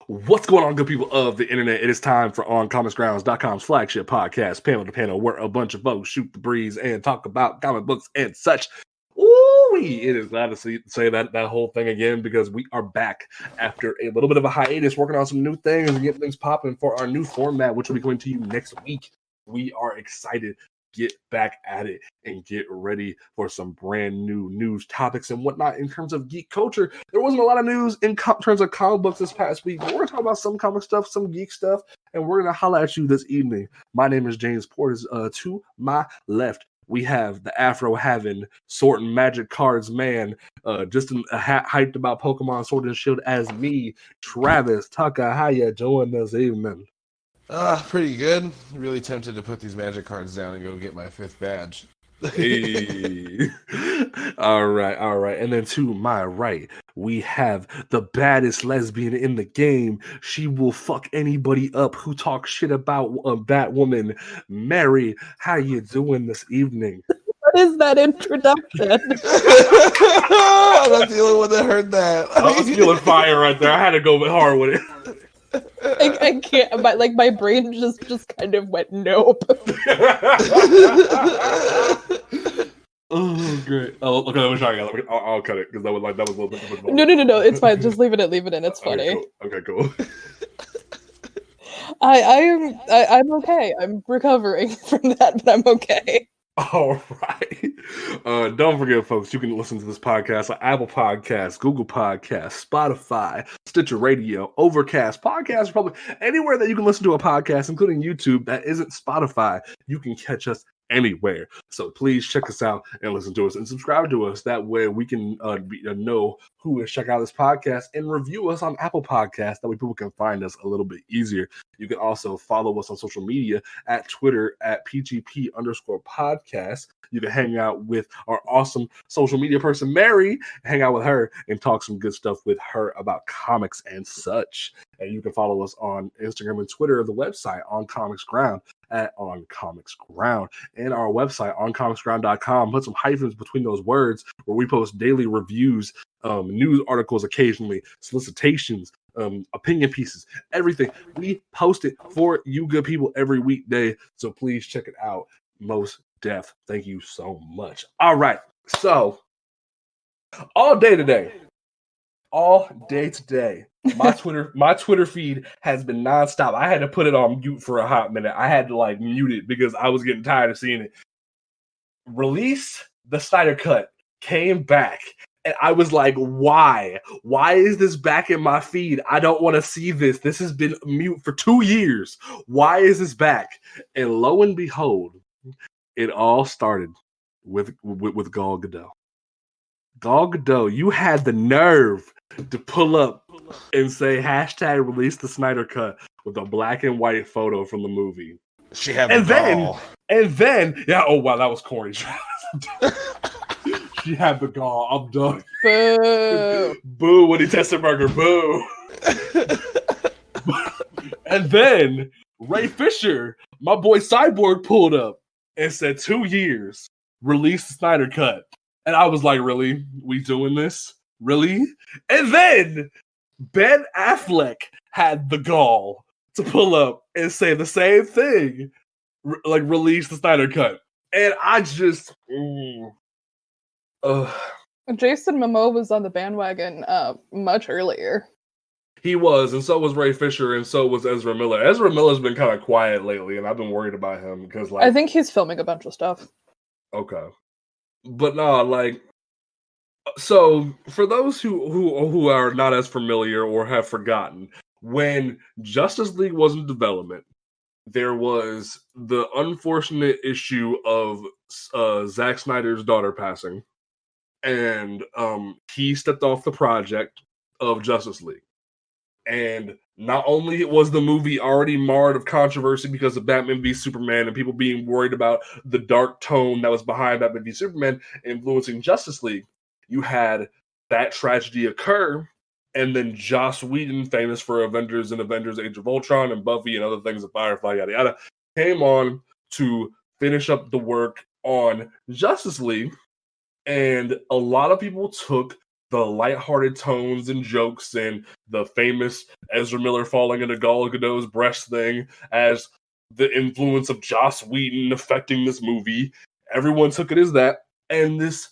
What's going on, good people of the internet? It is time for OnComicsGrounds.com's flagship podcast, Panel to Panel, where a bunch of folks shoot the breeze and talk about comic books and such. Ooh, it is glad to say that whole thing again, because we are back after a little bit of a hiatus, working on some new things and getting things popping for our new format, which will be coming to you next week. We are excited to get back at it and get ready for some brand new news topics and whatnot in terms of geek culture. There wasn't a lot of news in terms of comic books this past week, but we're going to talk about some comic stuff, some geek stuff, and we're going to holler at you this evening. My name is James Portis. To my left, we have the Afro-having sorting magic cards man, just hyped about Pokemon Sword and Shield as me, Travis Tucker. How you doing this evening? Pretty good. Really tempted to put these magic cards down and go get my 5th badge. Hey. All right. And then to my right, we have the baddest lesbian in the game. She will fuck anybody up who talks shit about Batwoman. Mary, how you doing this evening? What is that introduction? I'm not the only one that heard that. I was feeling fire right there. I had to go hard with it. I can't. My brain just kind of went nope. Oh, great. Oh, okay, let me try again. I'll cut it because that was a little bit too much. No. It's fine. Just leave it in. It's funny. Okay, cool. I'm okay. I'm recovering from that, but I'm okay. All right. Don't forget, folks, you can listen to this podcast on Apple Podcasts, Google Podcasts, Spotify, Stitcher Radio, Overcast, Podcast Republic, anywhere that you can listen to a podcast, including YouTube that isn't Spotify. You can catch us anywhere. So please check us out and listen to us and subscribe to us. That way we can know who is checking out this podcast and review us on Apple Podcasts. That way people can find us a little bit easier. You can also follow us on social media at Twitter at PGP_podcast. You can hang out with our awesome social media person, Mary, hang out with her and talk some good stuff with her about comics and such. And you can follow us on Instagram and Twitter, the website On Comics Ground at On Comics Ground, and our website OnComicsGround.com. Put some hyphens between those words where we post daily reviews, news articles occasionally, solicitations, opinion pieces, everything. We post it for you good people every weekday, so please check it out. Most def. Thank you so much. All right, so all day today, my Twitter feed has been nonstop. I had to put it on mute for a hot minute. I had to mute it because I was getting tired of seeing it. Release the Snyder Cut came back, and I was like, why? Why is this back in my feed? I don't want to see this. This has been mute for 2 years. Why is this back? And lo and behold, it all started with Gal Gadot. Gal Gadot, you had the nerve to pull up and say hashtag release the Snyder Cut with a black and white photo from the movie. She had the gall. And then, yeah, oh wow, that was corny. She had the gall. I'm done. Boo. Boo, Woody Tessenberger, boo. And then Ray Fisher, my boy Cyborg, pulled up and said 2 years, release the Snyder Cut. And I was like, really? We doing this? Really? And then Ben Affleck had the gall to pull up and say the same thing, release the Snyder Cut. And I just... Jason Momoa was on the bandwagon much earlier. He was, and so was Ray Fisher, and so was Ezra Miller. Ezra Miller's been kind of quiet lately, and I've been worried about him because, I think he's filming a bunch of stuff. Okay. But no, so for those who are not as familiar or have forgotten, when Justice League was in development, there was the unfortunate issue of Zack Snyder's daughter passing, and he stepped off the project of Justice League. And not only was the movie already marred of controversy because of Batman v Superman and people being worried about the dark tone that was behind Batman v Superman influencing Justice League, you had that tragedy occur, and then Joss Whedon, famous for Avengers and Avengers Age of Ultron and Buffy and other things, and Firefly, yada yada, came on to finish up the work on Justice League, and a lot of people took the lighthearted tones and jokes and the famous Ezra Miller falling into Gal Gadot's breast thing as the influence of Joss Whedon affecting this movie. Everyone took it as that, and this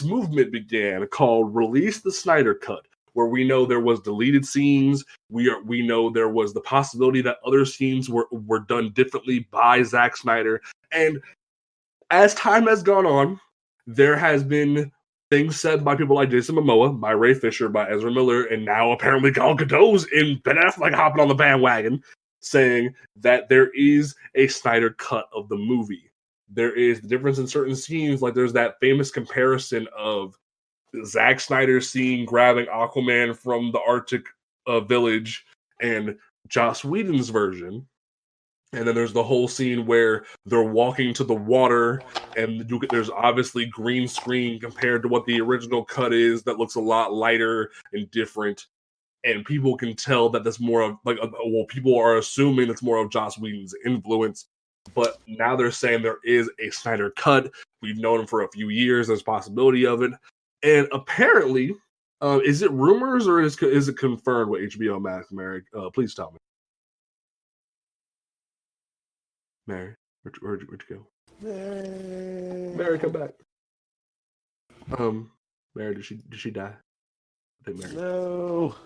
movement began called "Release the Snyder Cut," where we know there was deleted scenes. We know there was the possibility that other scenes were done differently by Zack Snyder. And as time has gone on, there has been things said by people like Jason Momoa, by Ray Fisher, by Ezra Miller, and now apparently Gal Gadot's in Ben Affleck hopping on the bandwagon, saying that there is a Snyder cut of the movie. There is the difference in certain scenes, like there's that famous comparison of Zack Snyder scene grabbing Aquaman from the Arctic village and Joss Whedon's version. And then there's the whole scene where they're walking to the water, and there's obviously green screen compared to what the original cut is that looks a lot lighter and different. And people can tell that that's more of, people are assuming it's more of Joss Whedon's influence. But now they're saying there is a Snyder cut. We've known him for a few years. There's a possibility of it. And apparently, is it rumors or is it confirmed with HBO Max, Mary? Please tell me. Mary, where'd you go? Mary, come back. Mary, did she die? I think Mary. No.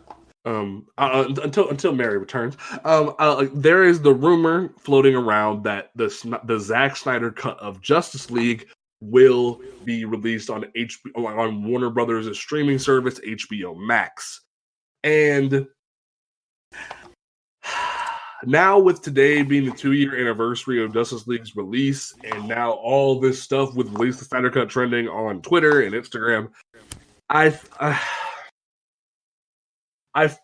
Until Mary returns. There is the rumor floating around that the Zack Snyder cut of Justice League will be released on Warner Brothers' streaming service, HBO Max, and now with today being the 2-year anniversary of Justice League's release, and now all this stuff with Release the Snyder Cut trending on Twitter and Instagram, I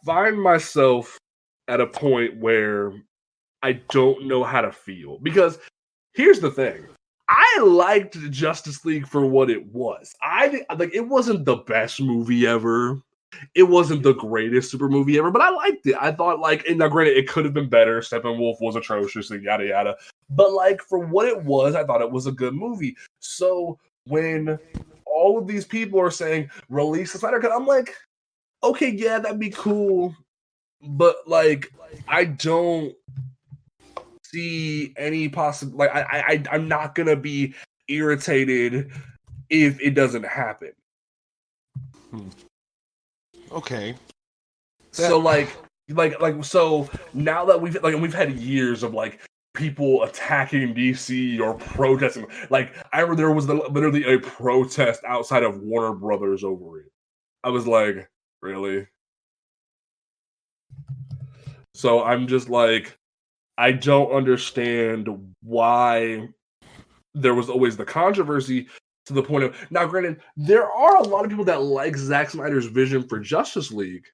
find myself at a point where I don't know how to feel. Because here's the thing. I liked Justice League for what it was. It wasn't the best movie ever. It wasn't the greatest super movie ever, but I liked it. I thought, and now granted, it could have been better. Steppenwolf was atrocious and yada yada. But for what it was, I thought it was a good movie. So when all of these people are saying release the Snyder Cut, I'm like, okay, yeah, that'd be cool. But I don't see any possible. I'm not gonna be irritated if it doesn't happen. Okay. So so now that we've had years of people attacking DC or protesting, I remember there was literally a protest outside of Warner Brothers over it. I was like, really? So I'm just I don't understand why there was always the controversy to the point of, now granted, there are a lot of people that like Zack Snyder's vision for Justice League,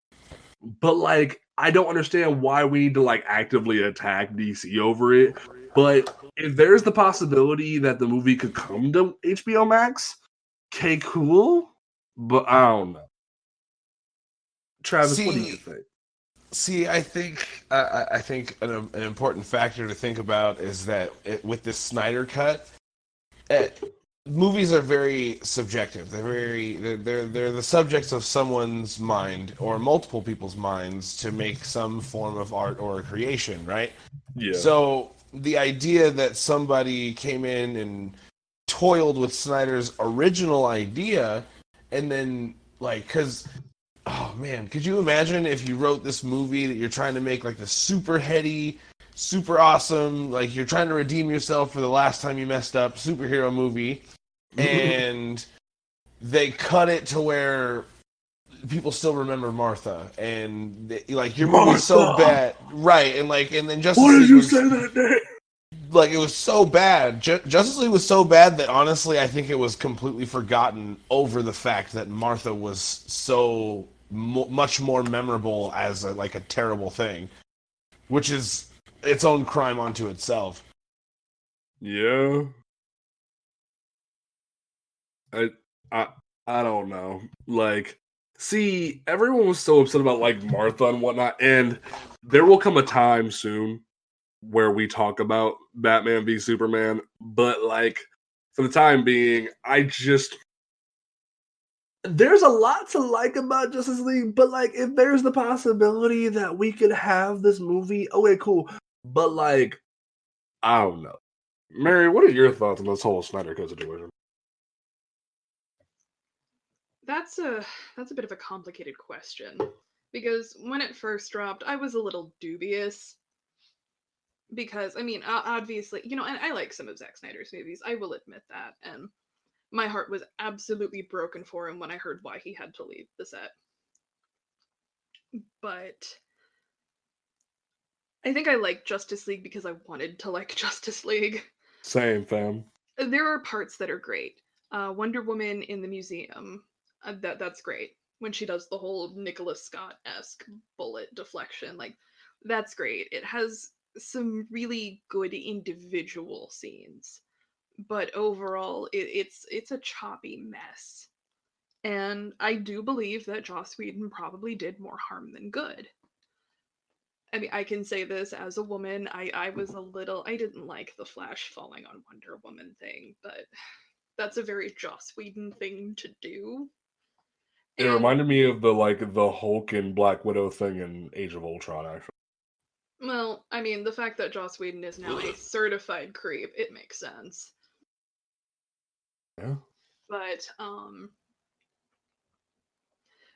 but I don't understand why we need to actively attack DC over it. But if there's the possibility that the movie could come to HBO Max, okay, cool, but I don't know. Travis, what do you think? See, I think an important factor to think about is that with this Snyder Cut, movies are very subjective. They're the subjects of someone's mind or multiple people's minds to make some form of art or a creation, right? Yeah. So the idea that somebody came in and toiled with Snyder's original idea, and then because, oh man, could you imagine if you wrote this movie that you're trying to make the super heady, super awesome, you're trying to redeem yourself for the last time you messed up superhero movie, and they cut it to where people still remember Martha, and your movie's so bad, right? And and then Justice League, what did you say that day? It was so bad. Justice League was so bad that honestly, I think it was completely forgotten over the fact that Martha was so much more memorable as a terrible thing, which is its own crime unto itself. Yeah. I don't know. See, everyone was so upset about Martha and whatnot, and there will come a time soon where we talk about Batman v Superman, but for the time being, there's a lot to like about Justice League, but like if there's the possibility that we could have this movie, okay, cool. But like, I don't know. Mary, what are your thoughts on this whole Snyder Cut situation? That's a bit of a complicated question because when it first dropped, I was a little dubious because I mean, obviously, and I like some of Zack Snyder's movies. I will admit that, and my heart was absolutely broken for him when I heard why he had to leave the set. But I think I like Justice League because I wanted to like Justice League. Same, fam. There are parts that are great. Wonder Woman in the museum, that's great. When she does the whole Nicholas Scott-esque bullet deflection, like that's great. It has some really good individual scenes, but overall, it's a choppy mess. And I do believe that Joss Whedon probably did more harm than good. I mean, I can say this as a woman. I was a little. I didn't like the Flash falling on Wonder Woman thing, but that's a very Joss Whedon thing to do. It And, reminded me of the Hulk and Black Widow thing in Age of Ultron, actually. well, I mean, the fact that Joss Whedon is now a certified creep, it makes sense. Yeah. But,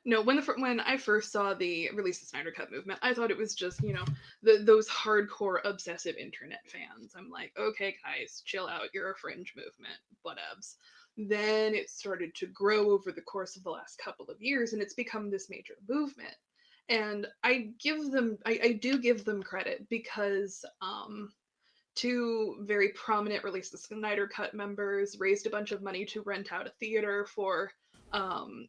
no, when I first saw the release of Snyder Cut movement, I thought it was just, those hardcore obsessive internet fans. I'm like, okay, guys, chill out. You're a fringe movement, whatevs. Then it started to grow over the course of the last couple of years, and it's become this major movement. And I do give them credit because two very prominent Release the Snyder Cut members raised a bunch of money to rent out a theater for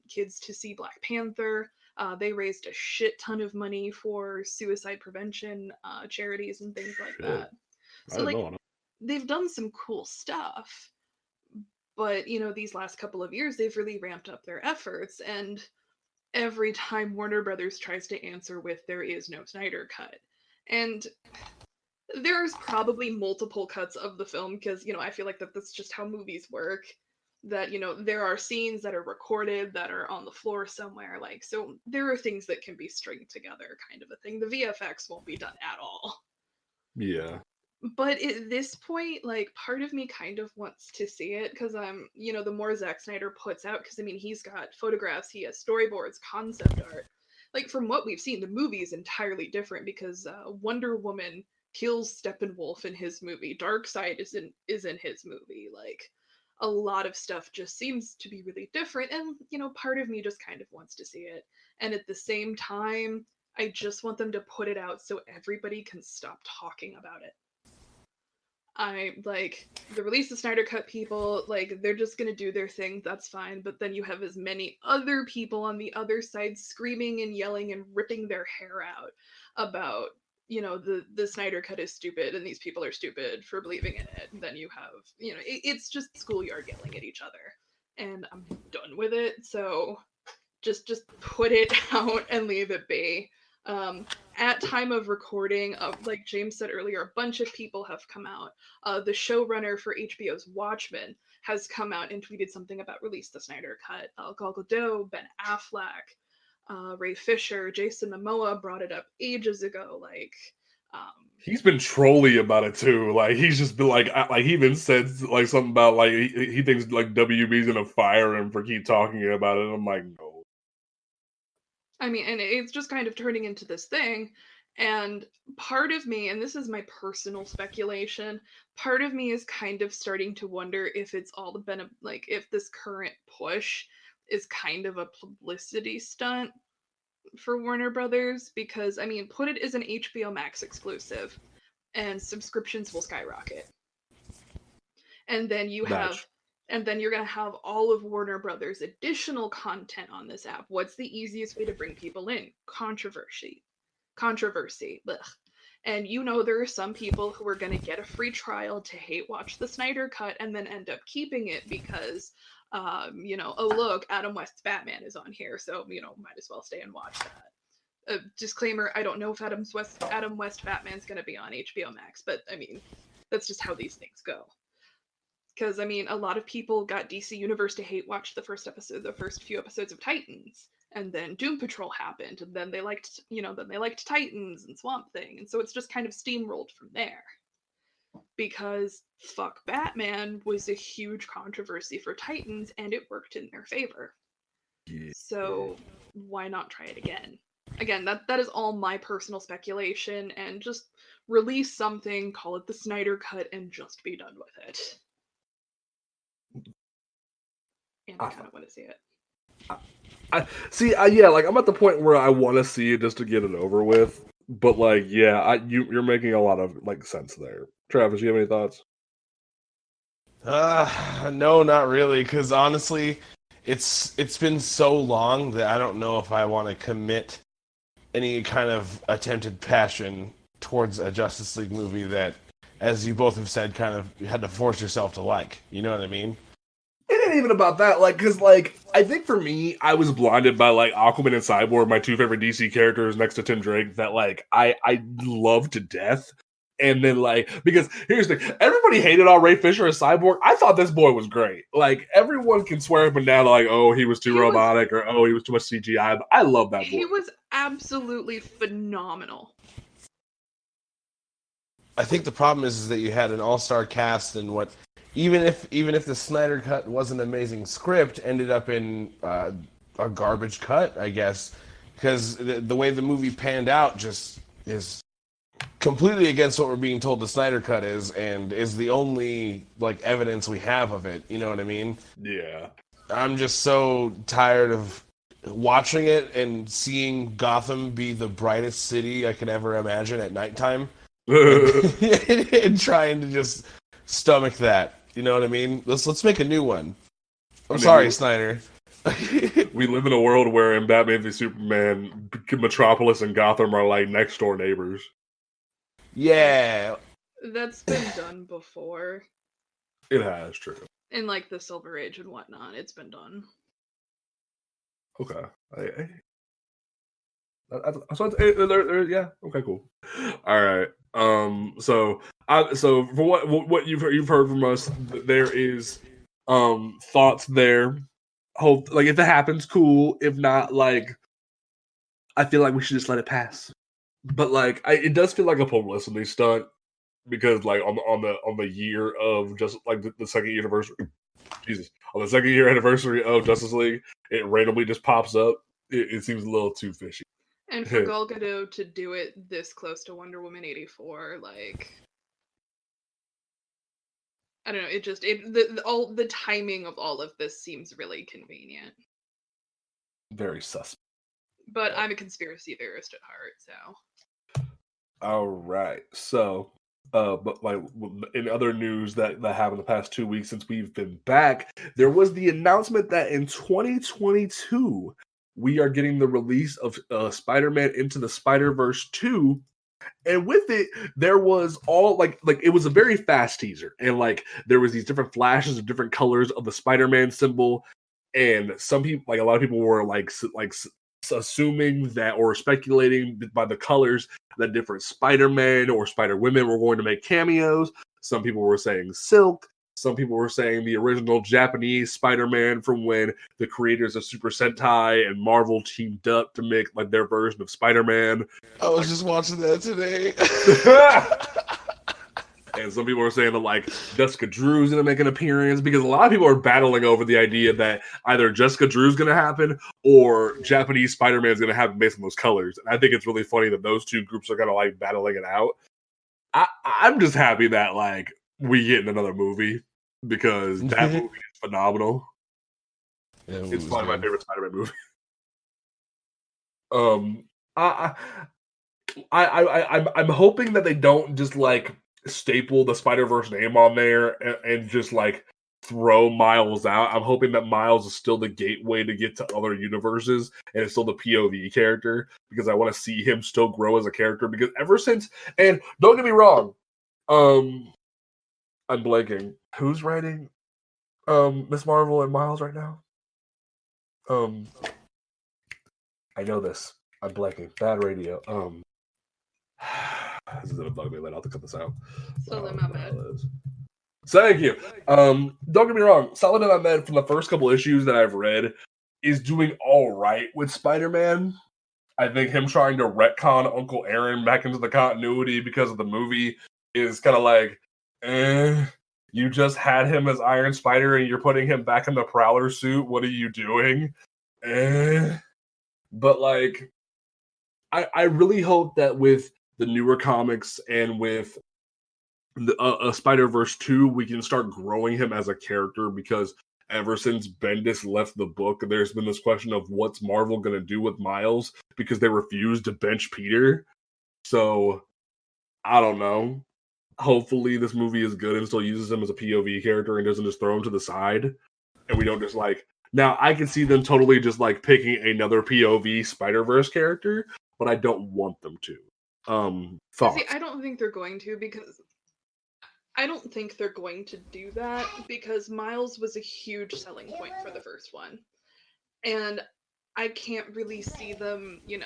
kids to see Black Panther. They raised a shit ton of money for suicide prevention charities and things like that. So, like, they've done some cool stuff. But, these last couple of years, they've really ramped up their efforts. And every time Warner Brothers tries to answer with, there is no Snyder Cut. And there's probably multiple cuts of the film because I feel like that's just how movies work, that there are scenes that are recorded that are on the floor somewhere, like, so there are things that can be stringed together, kind of a thing. The VFX won't be done at all. Yeah. But at this point, like, part of me kind of wants to see it because the more Zack Snyder puts out, because I mean, he's got photographs, he has storyboards, concept art. Like, from what we've seen, the movie is entirely different because Wonder Woman kills Steppenwolf in his movie. Darkseid is in his movie. Like, a lot of stuff just seems to be really different, and part of me just kind of wants to see it. And at the same time, I just want them to put it out so everybody can stop talking about it. I like the Release the Snyder Cut people, like, they're just gonna do their thing, that's fine, but then you have as many other people on the other side screaming and yelling and ripping their hair out about, the Snyder Cut is stupid and these people are stupid for believing in it. And then you have, it's just schoolyard yelling at each other. And I'm done with it, so just put it out and leave it be. At time of recording, like James said earlier, a bunch of people have come out. The showrunner for HBO's Watchmen has come out and tweeted something about Release the Snyder Cut. Gal Gadot, Ben Affleck, Ray Fisher, Jason Momoa brought it up ages ago. Like, he's been trolly about it too. Like, he's just been like he even said like something about like he thinks like WB's gonna fire him for keep talking about it. I'm like, no. I mean, and it's just kind of turning into this thing. And part of me, and this is my personal speculation, part of me is kind of starting to wonder if it's all been like, if this current push is kind of a publicity stunt for Warner Brothers, because I mean, put it as an HBO Max exclusive and subscriptions will skyrocket. And then you have and then you're going to have all of Warner Brothers additional content on this app. What's the easiest way to bring people in? Controversy. Ugh. And there are some people who are going to get a free trial to hate watch the Snyder Cut and then end up keeping it because oh look, Adam West's Batman is on here, so might as well stay and watch that. Disclaimer, I don't know if Adam West Batman's going to be on HBO Max, but I mean, that's just how these things go. Because I mean, a lot of people got DC Universe to hate watch the first few episodes of Titans, and then Doom Patrol happened, and then they liked, Titans and Swamp Thing, and so it's just kind of steamrolled from there. Because fuck Batman was a huge controversy for Titans, and it worked in their favor. Yeah. So why not try it again? Again, that is all my personal speculation, and just release something, call it the Snyder Cut, and just be done with it. And I kind of want to see it. I'm at the point where I want to see it just to get it over with. But like, yeah, you're making a lot of like sense there. Travis, you have any thoughts? No, not really. Because honestly, it's been so long that I don't know if I want to commit any kind of attempted passion towards a Justice League movie that, as you both have said, kind of you had to force yourself to like. You know what I mean? It ain't even about that, like, because, like, I think for me, I was blinded by, like, Aquaman and Cyborg, my two favorite DC characters next to Tim Drake, that, like, I love to death. And then, like, because here's the thing, everybody hated on Ray Fisher as Cyborg. I thought this boy was great. Like, everyone can swear up and down, like, oh, he was too robotic, or oh, he was too much CGI, but I love that boy. He was absolutely phenomenal. I think the problem is that you had an all-star cast, and what even if the Snyder Cut was an amazing script, ended up in a garbage cut, I guess, because the way the movie panned out just is completely against what we're being told the Snyder Cut is, and is the only like evidence we have of it. You know what I mean? Yeah. I'm just so tired of watching it and seeing Gotham be the brightest city I could ever imagine at nighttime. And trying to just stomach that. You know what I mean? Let's make a new one. Sorry, Snyder. We live in a world where in Batman v Superman, Metropolis and Gotham are like next door neighbors. Yeah. That's been done before. It has, true. In like the Silver Age and whatnot, it's been done. Okay. Yeah. Okay. Cool. All right. So for what you've heard from us, there is thoughts there. Hope like if it happens, cool. If not, like I feel like we should just let it pass. But like it does feel like a publicity stunt because like on the year of just like the second anniversary. Jesus, on the second year anniversary of Justice League, it randomly just pops up. It seems a little too fishy. And for Gal Gadot to do it this close to Wonder Woman 84, like, I don't know, the timing of all of this seems really convenient. Very suspect. But I'm a conspiracy theorist at heart, so. All right, so, but like in other news that happened the past 2 weeks since we've been back, there was the announcement that in 2022 we are getting the release of Spider-Man Into the Spider-Verse 2. And with it, there was all like it was a very fast teaser. And like there was these different flashes of different colors of the Spider-Man symbol. And some people, like a lot of people were like assuming that or speculating by the colors that different Spider-Man or Spider-Women were going to make cameos. Some people were saying Silk. Some people were saying the original Japanese Spider-Man from when the creators of Super Sentai and Marvel teamed up to make like their version of Spider-Man. I was just watching that today. And some people are saying that like Jessica Drew's going to make an appearance because a lot of people are battling over the idea that either Jessica Drew's going to happen or Japanese Spider-Man is going to happen based on those colors. And I think it's really funny that those two groups are kind of like battling it out. I'm just happy that like we get in another movie because that movie is phenomenal. Yeah, it's probably my favorite Spider-Man movie. I'm hoping that they don't just like staple the Spider-Verse name on there and just like throw Miles out. I'm hoping that Miles is still the gateway to get to other universes and it's still the POV character because I want to see him still grow as a character because ever since, and don't get me wrong, I'm blanking. Who's writing Miss Marvel and Miles right now? I know this. I'm blanking. Bad radio. This is gonna bug me later. I'll have to cut this out. Salim Ahmed. Thank you. Don't get me wrong. Saladin Ahmed, from the first couple issues that I've read, is doing all right with Spider-Man. I think him trying to retcon Uncle Aaron back into the continuity because of the movie is kind of like, you just had him as Iron Spider and you're putting him back in the Prowler suit. What are you doing? But like, I really hope that with the newer comics and with the Spider-Verse 2, we can start growing him as a character, because ever since Bendis left the book, there's been this question of what's Marvel going to do with Miles, because they refused to bench Peter. So, I don't know. Hopefully this movie is good and still uses him as a POV character and doesn't just throw him to the side. And we don't just like... Now, I can see them totally just like picking another POV Spider-Verse character, but I don't want them to. Thoughts? See, I don't think they're going to, because I don't think they're going to do that, because Miles was a huge selling point for the first one. And I can't really see them, you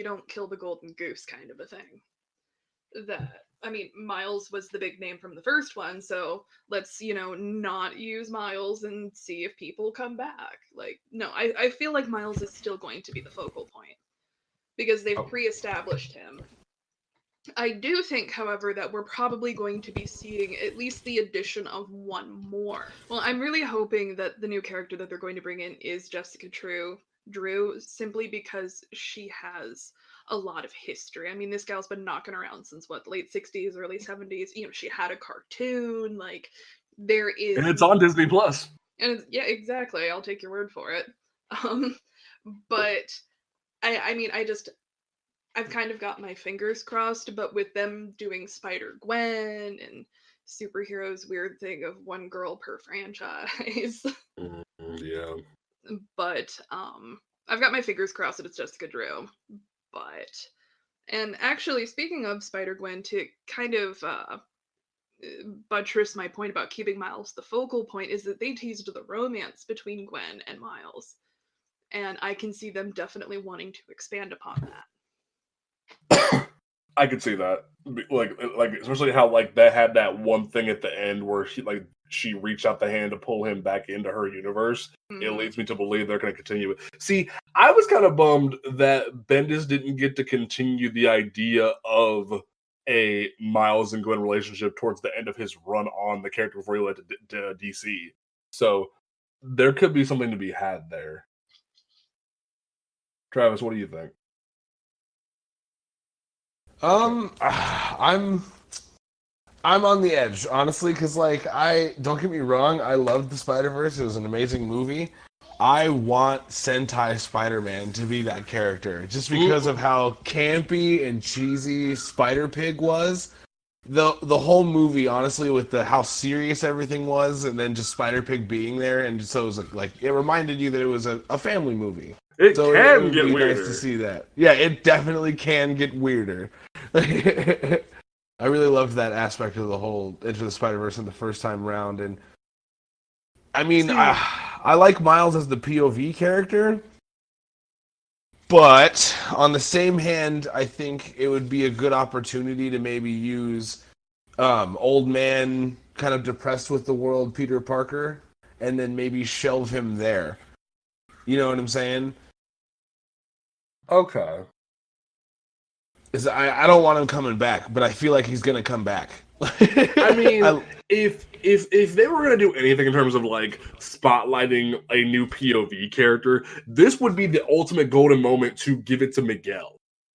don't kill the golden goose kind of a thing. Miles was the big name from the first one, so let's, not use Miles and see if people come back. Like, no, I feel like Miles is still going to be the focal point, because they've pre-established him. I do think, however, that we're probably going to be seeing at least the addition of one more. Well, I'm really hoping that the new character that they're going to bring in is Jessica Drew, simply because she has a lot of history. I mean, this gal's been knocking around since, late 60s, early 70s. She had a cartoon, there is... And it's on Disney+. And yeah, exactly. I'll take your word for it. But, I've kind of got my fingers crossed, but with them doing Spider-Gwen and superheroes' weird thing of one girl per franchise. Yeah. But I've got my fingers crossed that it's Jessica Drew. And actually, speaking of Spider-Gwen, to kind of buttress my point about keeping Miles the focal point, is that they teased the romance between Gwen and Miles. And I can see them definitely wanting to expand upon that. I could see that, like especially how they had that one thing at the end where she reached out the hand to pull him back into her universe. Mm-hmm. It leads me to believe they're going to continue it. See, I was kind of bummed that Bendis didn't get to continue the idea of a Miles and Gwen relationship towards the end of his run on the character before he led to DC. So there could be something to be had there. Travis, what do you think? I'm on the edge, honestly, because I don't get me wrong, I loved the Spider-Verse. It was an amazing movie. I want Sentai Spider-Man to be that character, just because of how campy and cheesy Spider-Pig was. The whole movie, honestly, with how serious everything was, and then just Spider-Pig being there, and so it was it reminded you that it was a family movie. It can get weirder. Nice to see that. Yeah, it definitely can get weirder. I really loved that aspect of the whole Into the Spider-Verse in the first time round, and I mean, I like Miles as the POV character, but on the same hand, I think it would be a good opportunity to maybe use old man, kind of depressed with the world, Peter Parker, and then maybe shelve him there. You know what I'm saying? Okay. I don't want him coming back, but I feel like he's gonna come back. I mean, if they were gonna do anything in terms of spotlighting a new POV character, this would be the ultimate golden moment to give it to Miguel,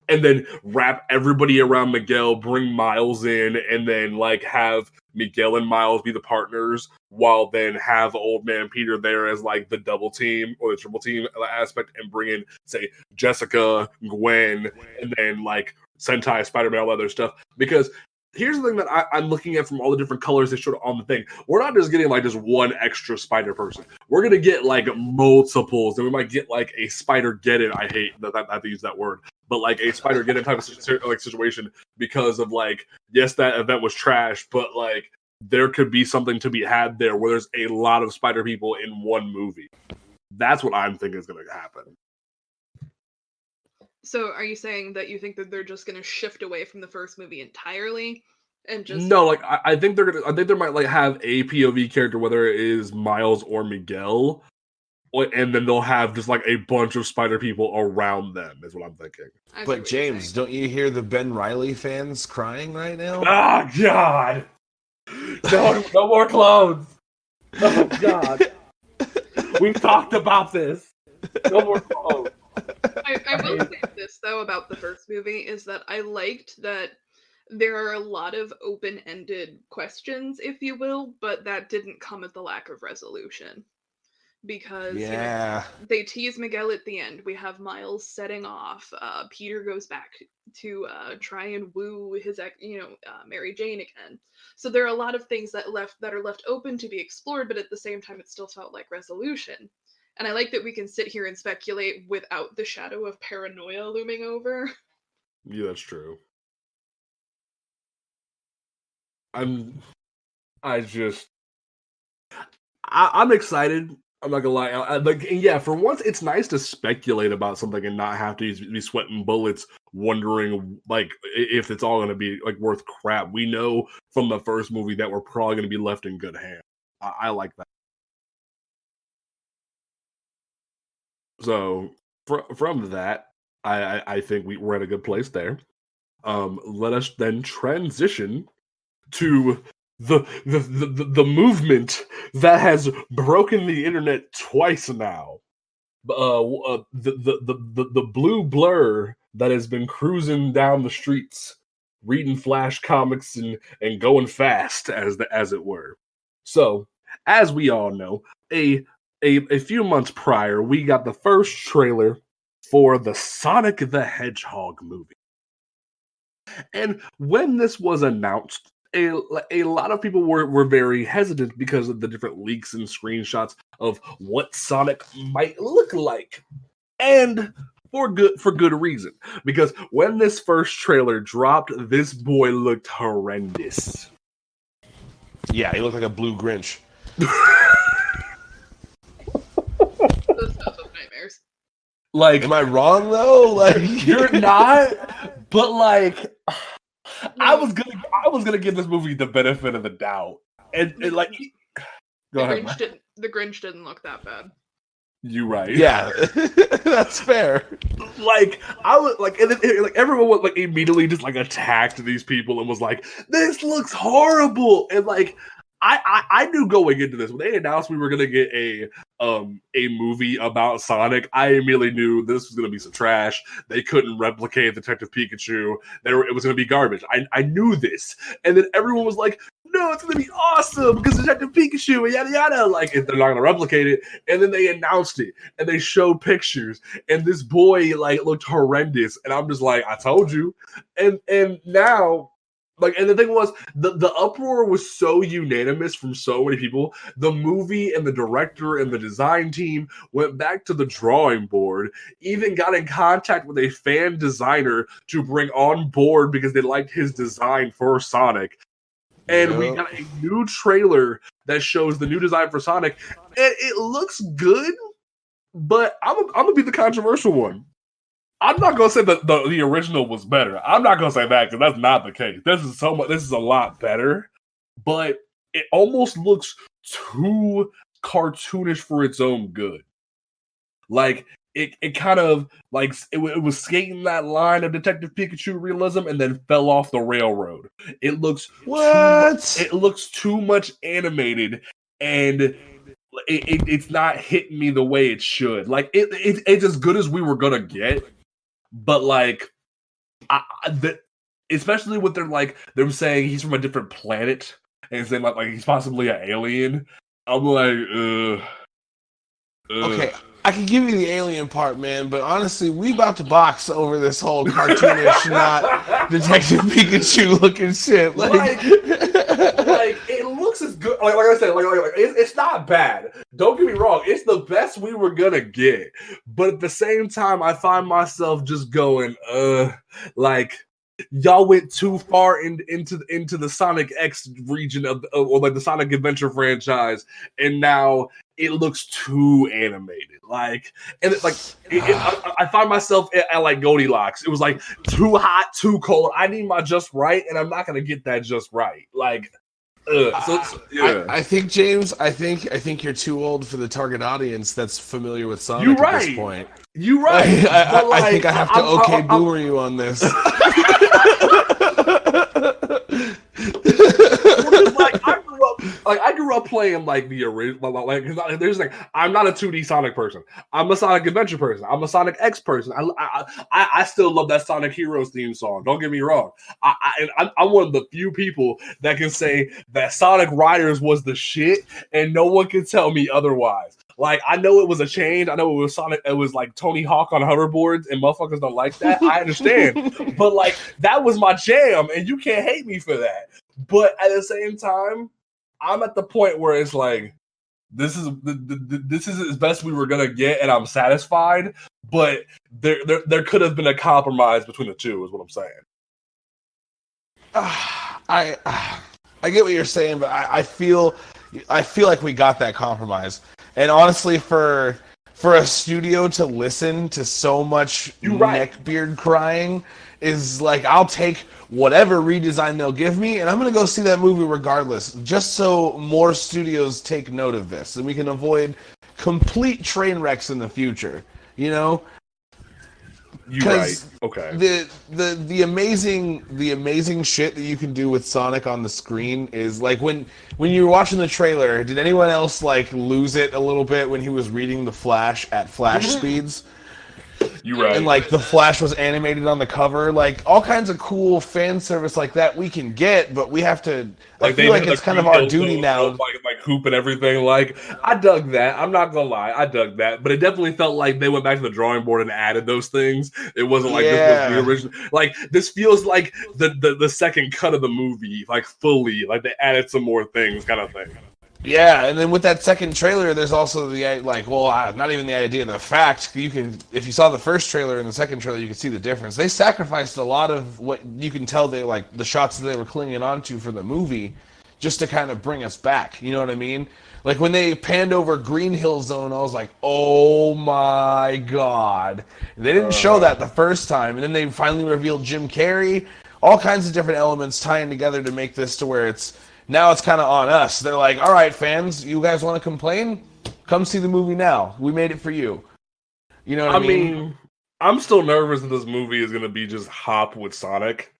and then wrap everybody around Miguel, bring Miles in, and then have Miguel and Miles be the partners, while then have Old Man Peter there as the double team or the triple team aspect, and bring in, say, Jessica, Gwen, and then Sentai, Spider-Man, all that other stuff. Because here's the thing that I'm looking at from all the different colors they showed on the thing. We're not just getting just one extra spider person. We're gonna get multiples, and we might get a Spider-Geddon. I hate that I have to use that word, but a Spider-Geddon type of situation, because of yes, that event was trash, but there could be something to be had there where there's a lot of Spider people in one movie. That's what I'm thinking is going to happen. So are you saying that you think that they're just going to shift away from the first movie entirely and just No, like I think I think they might like have a POV character, whether it is Miles or Miguel, and then they'll have just like a bunch of spider people around them. Is what I'm thinking. I see But what you're James, saying. don't you hear the Ben Reilly fans crying right now? Oh God! No more clones. Oh God! We've talked about this. No more clones. I will say this though about the first movie is that I liked that there are a lot of open-ended questions, if you will, but that didn't come at the lack of resolution. Because Yeah. they tease Miguel at the end. We have Miles setting off. Peter goes back to try and woo his Mary Jane again. So there are a lot of things that are left open to be explored, but at the same time, it still felt like resolution. And I like that we can sit here and speculate without the shadow of paranoia looming over. Yeah, that's true. I'm excited. I'm not gonna lie. And yeah, for once, it's nice to speculate about something and not have to be sweating bullets, wondering like if it's all gonna be like worth crap. We know from the first movie that we're probably gonna be left in good hands. I like that. So from that, I think we're at a good place there. Let us then transition to the movement that has broken the internet twice now. The blue blur that has been cruising down the streets, reading Flash comics and going fast as it were. So, as we all know, a few months prior, we got the first trailer for the Sonic the Hedgehog movie. And when this was announced, a lot of people were very hesitant because of the different leaks and screenshots of what Sonic might look like. And for good reason. Because when this first trailer dropped, this boy looked horrendous. Yeah, he looked like a blue Grinch. Those stuff of nightmares. Like, am I wrong though? Like, you're not, but like, I was gonna give this movie the benefit of the doubt, and like, go ahead. The Grinch didn't look that bad. You right? Yeah, that's fair. Like I was like, and then, like everyone was like immediately just like attacked these people and was like, "This looks horrible," and like. I knew going into this when they announced we were gonna get a movie about Sonic. I immediately knew this was gonna be some trash. They couldn't replicate Detective Pikachu. It was gonna be garbage. I knew this, and then everyone was like, "No, it's gonna be awesome because Detective Pikachu and yada yada." Like they're not gonna replicate it, and then they announced it and they showed pictures, and this boy like looked horrendous, and I'm just like, "I told you," and now. Like, and the thing was, the uproar was so unanimous from so many people. The movie and the director and the design team went back to the drawing board, even got in contact with a fan designer to bring on board because they liked his design for Sonic. And we got a new trailer that shows the new design for Sonic, and it looks good, but I'm gonna be the controversial one. I'm not gonna say that the original was better. I'm not gonna say that because that's not the case. This is a lot better, but it almost looks too cartoonish for its own good. Like it kind of like it was skating that line of Detective Pikachu realism and then fell off the railroad. It looks it looks too much animated and. It's not hitting me the way it should. Like it's as good as we were gonna get. But like, especially with them saying he's from a different planet and saying like he's possibly an alien. I'm like, okay, I can give you the alien part, man, but honestly, we about to box over this whole cartoonish, not Detective Pikachu looking shit. Like it looks as good. Like I said, it's not bad. Don't get me wrong; it's the best we were gonna get. But at the same time, I find myself just going, like y'all went too far into the Sonic X region or like the Sonic Adventure franchise, and now it looks too animated. Like, and I find myself at like Goldilocks. It was like too hot, too cold. I need my just right, and I'm not gonna get that just right. Like, yeah. I think, James, I think you're too old for the target audience that's familiar with Sonic at this point. You're right. I think I have to boomer you on this. I grew up playing like the original. There's like I'm not a 2D Sonic person. I'm a Sonic Adventure person. I'm a Sonic X person. I still love that Sonic Heroes theme song. Don't get me wrong. I'm one of the few people that can say that Sonic Riders was the shit, and no one can tell me otherwise. Like, I know it was a change. I know it was Sonic. It was like Tony Hawk on hoverboards, and motherfuckers don't like that. I understand, but like that was my jam, and you can't hate me for that. But at the same time, I'm at the point where it's like, this is as best we were gonna get, and I'm satisfied. But there could have been a compromise between the two, is what I'm saying. I get what you're saying, but I feel like we got that compromise. And honestly, for a studio to listen to so much neckbeard crying is like, I'll take whatever redesign they'll give me, and I'm going to go see that movie regardless, just so more studios take note of this, and we can avoid complete train wrecks in the future, you know? You're right. Okay. The amazing shit that you can do with Sonic on the screen is like when you were watching the trailer, did anyone else like lose it a little bit when he was reading the Flash at flash speeds? You're right. And like the Flash was animated on the cover, like all kinds of cool fan service like that we can get, but we have to. I feel like it's kind of our duty now. Like hoop and everything. Like, I dug that. I'm not gonna lie, I dug that. But it definitely felt like they went back to the drawing board and added those things. It wasn't like this was the original. Like, this feels like the second cut of the movie, like fully. Like they added some more things, kind of thing. Yeah, and then with that second trailer, there's also the not even the idea, the fact you can, if you saw the first trailer and the second trailer, you can see the difference. They sacrificed a lot of what you can tell they like the shots that they were clinging onto for the movie, just to kind of bring us back. You know what I mean? Like when they panned over Green Hill Zone, I was like, oh my god! And they didn't show that the first time, and then they finally revealed Jim Carrey. All kinds of different elements tying together to make this to where it's. Now it's kind of on us. They're like, all right, fans, you guys want to complain? Come see the movie now. We made it for you. You know what I mean? I'm still nervous that this movie is going to be just hop with Sonic.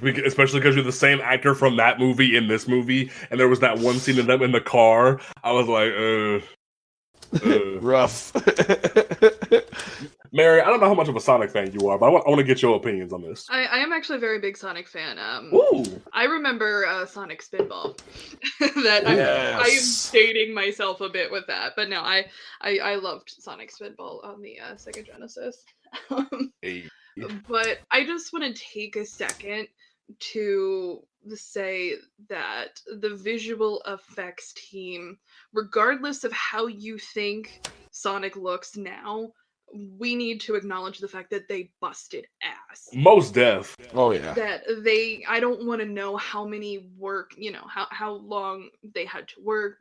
Especially because you're the same actor from that movie in this movie. And there was that one scene of them in the car. I was like, rough. Mary, I don't know how much of a Sonic fan you are, but I want to get your opinions on this. I am actually a very big Sonic fan. Ooh. I remember Sonic Spinball. That I am dating myself a bit with that, but no, I loved Sonic Spinball on the Sega Genesis. But I just want to take a second to say that the visual effects team, regardless of how you think Sonic looks now, we need to acknowledge the fact that they busted ass. Most def. Oh yeah. That I don't want to know how many how long they had to work,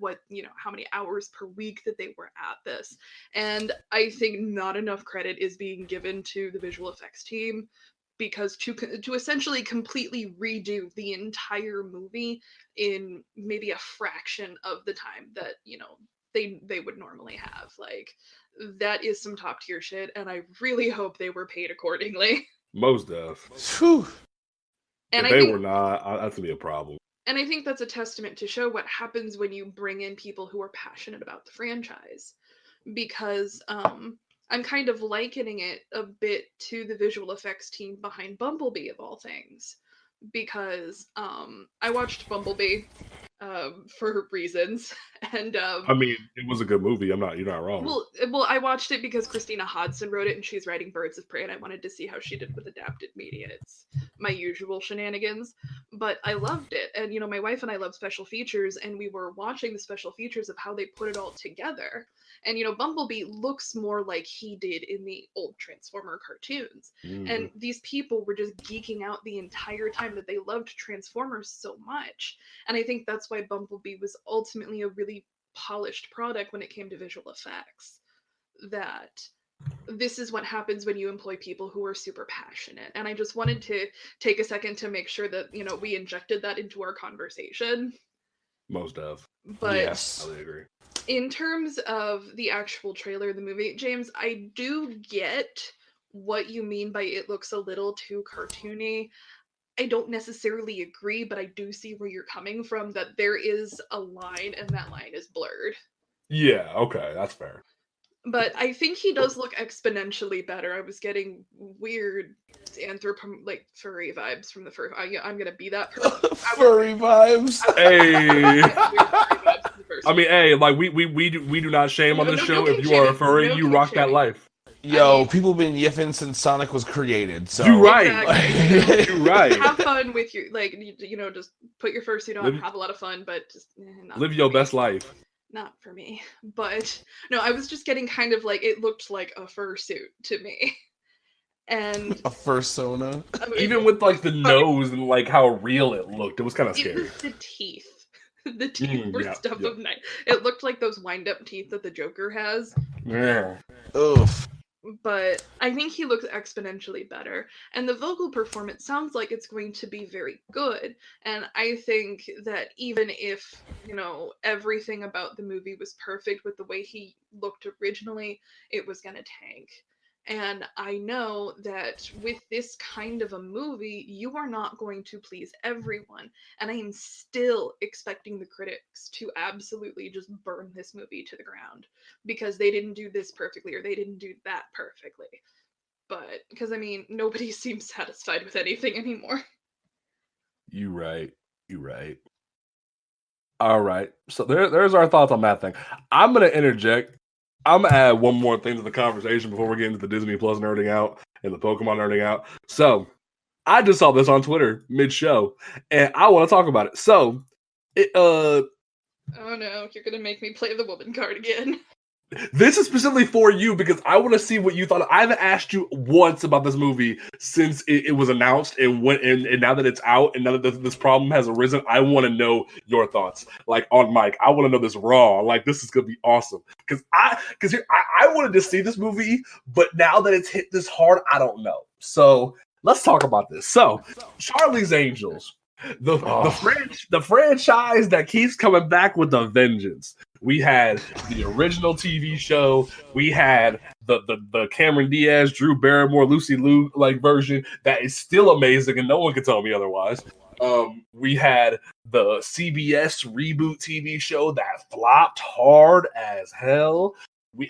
how many hours per week that they were at this. And I think not enough credit is being given to the visual effects team, because to essentially completely redo the entire movie in maybe a fraction of the time that, they would normally have, like, that is some top tier shit, and I really hope they were paid accordingly. Most def. Whew. And if they were not, that's gonna be a problem. And I think that's a testament to show what happens when you bring in people who are passionate about the franchise, because I'm kind of likening it a bit to the visual effects team behind Bumblebee, of all things, because I watched Bumblebee for reasons, and it was a good movie. You're not wrong. Well, I watched it because Christina Hodson wrote it, and she's writing Birds of Prey, and I wanted to see how she did with adapted media. It's my usual shenanigans, but I loved it. And you know, my wife and I love special features, and we were watching the special features of how they put it all together. And you know, Bumblebee looks more like he did in the old Transformer cartoons. And these people were just geeking out the entire time that they loved Transformers so much. And I think that's why Bumblebee was ultimately a really polished product when it came to visual effects. That this is what happens when you employ people who are super passionate. And I just wanted to take a second to make sure that, you know, we injected that into our conversation. Most of. But Yes. I totally agree. in terms of the actual trailer of the movie, James, I do get what you mean by it looks a little too cartoony. I don't necessarily agree, but I do see where you're coming from, that there is a line and that line is blurred. Yeah, okay, that's fair. But I think he does look exponentially better. I was getting weird like furry vibes from the first. I'm gonna be that person. Furry vibes. Hey, I mean, hey, like we do not shame on this show. If you are a furry, you rock that life. Yo, people been yiffing since Sonic was created. So you're right. Exactly. You're right. Have fun with your you know, just put your fursuit on, have a lot of fun, but just live your best life. Not for me. But no, I was just getting kind of like, it looked like a fursuit to me. And a fursona. Even with like the nose and like how real it looked, it was kind of scary. It was the teeth. The teeth were stuff of night. It looked like those wind-up teeth that the Joker has. Yeah. Oof. But I think he looks exponentially better. And the vocal performance sounds like it's going to be very good. And I think that even if, you know, everything about the movie was perfect with the way he looked originally, it was going to tank. And I know that with this kind of a movie, you are not going to please everyone. And I am still expecting the critics to absolutely just burn this movie to the ground because they didn't do this perfectly or they didn't do that perfectly. But, because I mean, nobody seems satisfied with anything anymore. You right. All right. So there's our thoughts on that thing. I'm going to interject. I'm going to add one more thing to the conversation before we get into the Disney Plus nerding out and the Pokemon nerding out. So I just saw this on Twitter mid-show, and I want to talk about it. So, oh no, you're going to make me play the woman card again. This is specifically for you because I want to see what you thought. I haven't asked you once about this movie since it was announced and now that it's out and now that this problem has arisen, I want to know your thoughts. Like on mic, I want to know this raw. Like this is gonna be awesome because I wanted to see this movie, but now that it's hit this hard, I don't know. So let's talk about this. So Charlie's Angels, the franchise that keeps coming back with a vengeance. We had the original TV show. We had the Cameron Diaz, Drew Barrymore, Lucy Liu like version that is still amazing, and no one can tell me otherwise. We had the CBS reboot TV show that flopped hard as hell.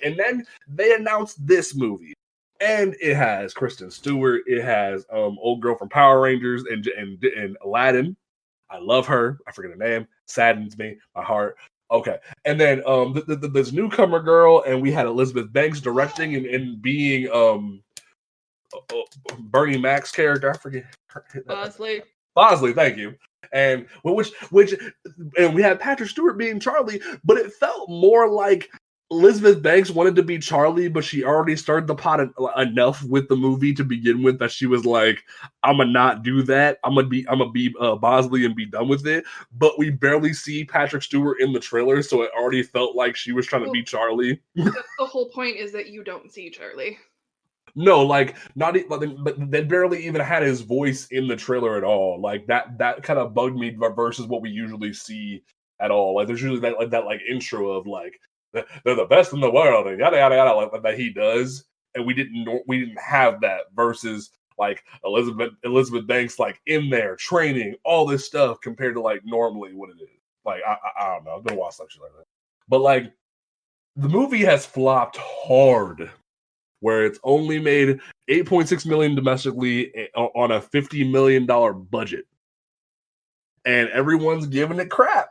And then they announced this movie, and it has Kristen Stewart. It has old girl from Power Rangers and Aladdin. I love her. I forget her name. Saddens me. My heart. Okay, and then this newcomer girl, and we had Elizabeth Banks directing and being Bernie Mac's character. I forget her. Bosley, thank you. And which and we had Patrick Stewart being Charlie, but it felt more like Elizabeth Banks wanted to be Charlie, but she already started the pot enough with the movie to begin with that she was like, "I'm gonna not do that. I'm gonna be Bosley and be done with it." But we barely see Patrick Stewart in the trailer, so it already felt like she was trying to be Charlie. The whole point is that you don't see Charlie. No, like not, but they barely even had his voice in the trailer at all. Like that kind of bugged me versus what we usually see at all. Like there's usually that intro of like, they're the best in the world and yada yada yada like that he does, and we didn't have that versus like Elizabeth Banks like in there training all this stuff compared to like normally what it is. Like I don't know, I've been watching shit like that, but like the movie has flopped hard, where it's only made $8.6 million domestically on a $50 million budget, and everyone's giving it crap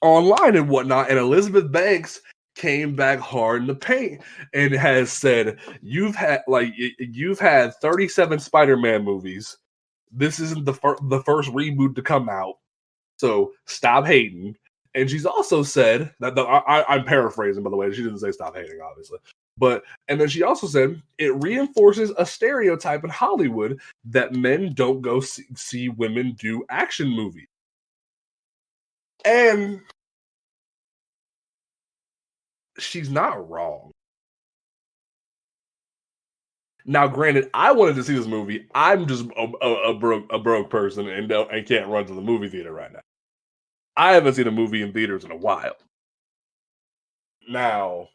online and whatnot, and Elizabeth Banks came back hard in the paint and has said, you've had 37 Spider-Man movies. this isn't the first reboot to come out, so stop hating. And she's also said that I'm paraphrasing, by the way. She didn't say stop hating, obviously. And then she also said it reinforces a stereotype in Hollywood that men don't go see women do action movies. And she's not wrong. Now, granted, I wanted to see this movie. I'm just a broke person and can't run to the movie theater right now. I haven't seen a movie in theaters in a while. Now,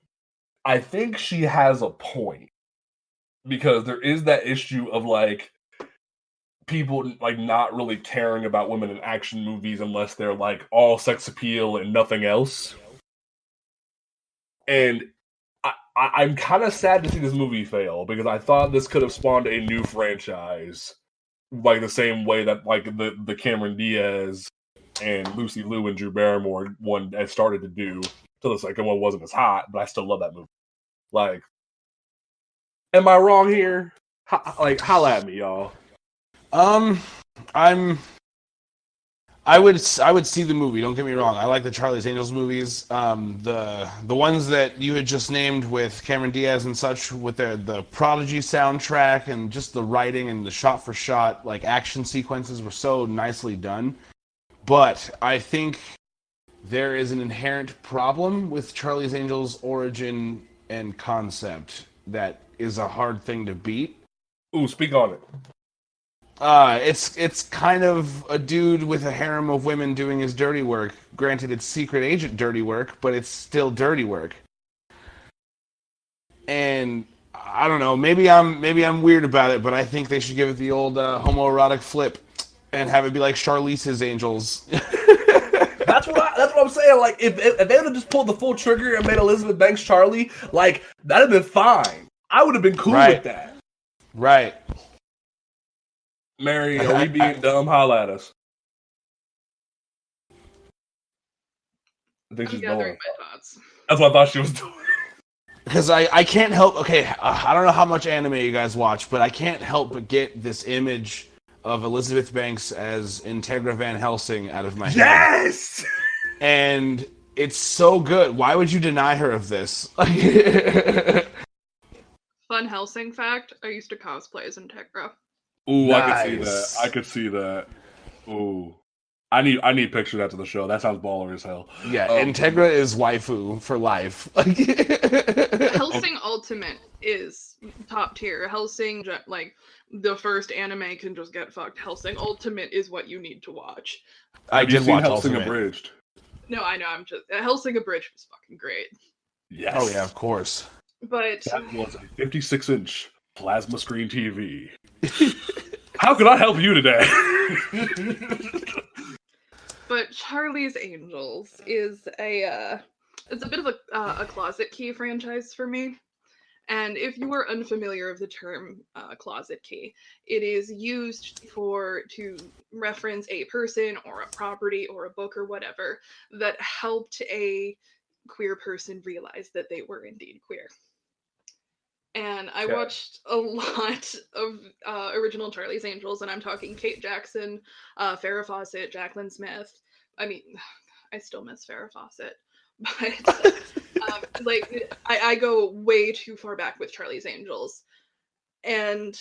I think she has a point, because there is that issue of like people like not really caring about women in action movies unless they're like all sex appeal and nothing else. And I'm kind of sad to see this movie fail, because I thought this could have spawned a new franchise, like the same way that like the Cameron Diaz and Lucy Liu and Drew Barrymore one had started to do. Till the second one wasn't as hot, but I still love that movie. Like, am I wrong here? Holla at me, y'all. I would see the movie. Don't get me wrong. I like the Charlie's Angels movies. The ones that you had just named with Cameron Diaz and such, with the Prodigy soundtrack and just the writing and the shot for shot like action sequences were so nicely done. But I think there is an inherent problem with Charlie's Angels' origin and concept that is a hard thing to beat. Ooh, speak on it. It's kind of a dude with a harem of women doing his dirty work. Granted, it's secret agent dirty work, but it's still dirty work. And I don't know, maybe I'm weird about it, but I think they should give it the old homoerotic flip and have it be like Charlize's Angels. That's what I'm saying. Like, if they would have just pulled the full trigger and made Elizabeth Banks Charlie, like, that'd have been fine. I would have been cool with that. Right. Mary, are we being dumb? Holla at us. I think she's gathering gone. my thoughts. That's what I thought she was doing. Because I can't help... Okay, I don't know how much anime you guys watch, but I can't help but get this image of Elizabeth Banks as Integra Van Helsing out of my head. Yes! And it's so good. Why would you deny her of this? Fun Helsing fact, I used to cosplay as Integra. Ooh, Nice. I could see that. Ooh. I need pictures after the show. That sounds baller as hell. Yeah, Integra is waifu for life. Helsing Ultimate is top tier. Helsing, like, the first anime can just get fucked. Helsing Ultimate is what you need to watch. I Have you did seen watch Helsing Ultimate. Abridged? No, I know, Helsing Abridged was fucking great. Yes. Oh yeah, of course. But That was a 56-inch plasma screen TV. How can I help you today? But Charlie's Angels is it's a bit of a closet key franchise for me. And if you are unfamiliar with the term closet key, it is used to reference a person or a property or a book or whatever that helped a queer person realize that they were indeed queer. And I watched a lot of original Charlie's Angels, and I'm talking Kate Jackson, Farrah Fawcett, Jacqueline Smith. I mean, I still miss Farrah Fawcett, but like I go way too far back with Charlie's Angels, and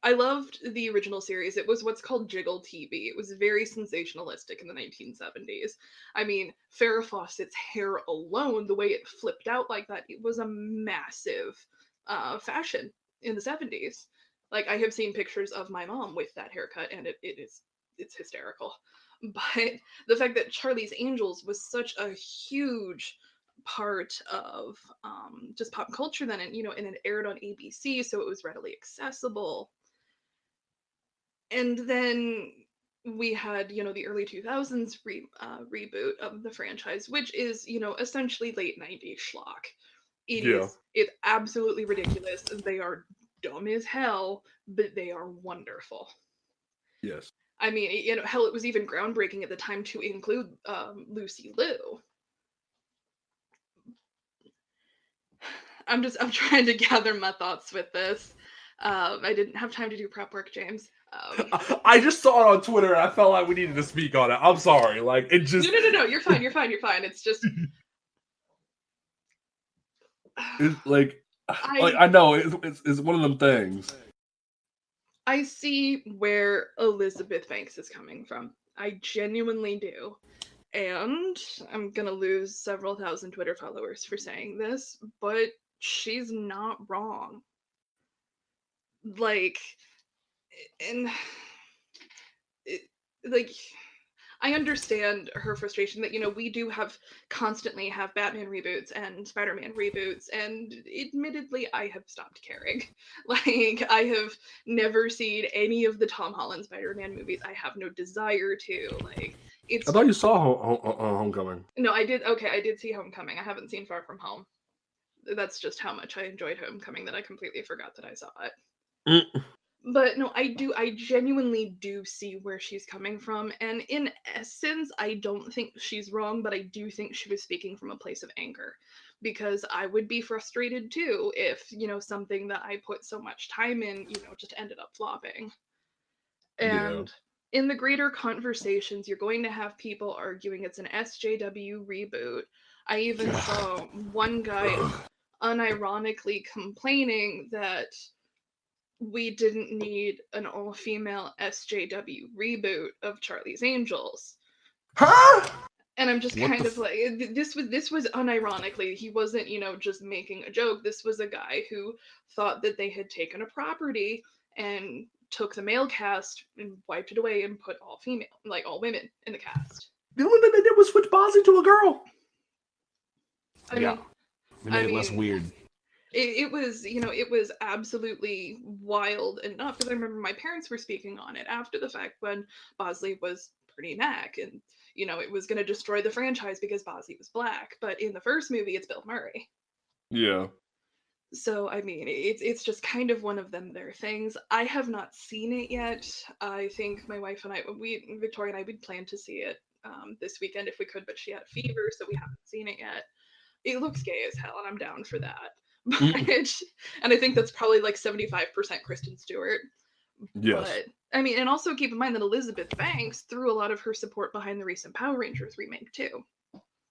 I loved the original series. It was what's called Jiggle TV. It was very sensationalistic in the 1970s. I mean, Farrah Fawcett's hair alone, the way it flipped out like that, it was a massive fashion in the 70s. Like, I have seen pictures of my mom with that haircut, and it's hysterical. But the fact that Charlie's Angels was such a huge part of just pop culture then, and and it aired on ABC, so it was readily accessible. And then we had the early 2000s reboot of the franchise, which is essentially late 90s schlock. It's absolutely ridiculous. They are dumb as hell, but they are wonderful. Yes. I mean, hell, it was even groundbreaking at the time to include Lucy Liu. I'm trying to gather my thoughts with this. I didn't have time to do prep work, James. I just saw it on Twitter and I felt like we needed to speak on it. I'm sorry. Like, it just... No. You're fine. It's just... It's like I know, it's one of them things. I see where Elizabeth Banks is coming from. I genuinely do. And I'm gonna lose several thousand Twitter followers for saying this, but she's not wrong. Like, and like, I understand her frustration that, we do constantly have Batman reboots and Spider-Man reboots, and admittedly, I have stopped caring. Like, I have never seen any of the Tom Holland Spider-Man movies. I have no desire to. Like, I thought you saw Homecoming. No, I did. Okay, I did see Homecoming. I haven't seen Far From Home. That's just how much I enjoyed Homecoming that I completely forgot that I saw it. But no, I genuinely do see where she's coming from, and in essence, I don't think she's wrong, but I do think she was speaking from a place of anger, because I would be frustrated too if, something that I put so much time in, just ended up flopping. And in the greater conversations, you're going to have people arguing it's an SJW reboot. I even saw one guy unironically complaining that we didn't need an all-female SJW reboot of Charlie's Angels. Huh? And I'm just kind of like, this was unironically. He wasn't, just making a joke. This was a guy who thought that they had taken a property and took the male cast and wiped it away and put all female, like all women in the cast. The only thing they did was switch Bozzy to a girl. I mean, it made it less weird. It was, it was absolutely wild enough, because I remember my parents were speaking on it after the fact when Bosley was pretty neck, and, it was going to destroy the franchise because Bosley was black, but in the first movie, it's Bill Murray. Yeah. So, I mean, it's just kind of one of their things. I have not seen it yet. I think my wife and I, Victoria and I, we'd plan to see it this weekend if we could, but she had a fever, so we haven't seen it yet. It looks gay as hell, and I'm down for that. But, and I think that's probably like 75% Kristen Stewart. Yes. But, I mean, and also keep in mind that Elizabeth Banks threw a lot of her support behind the recent Power Rangers remake, too.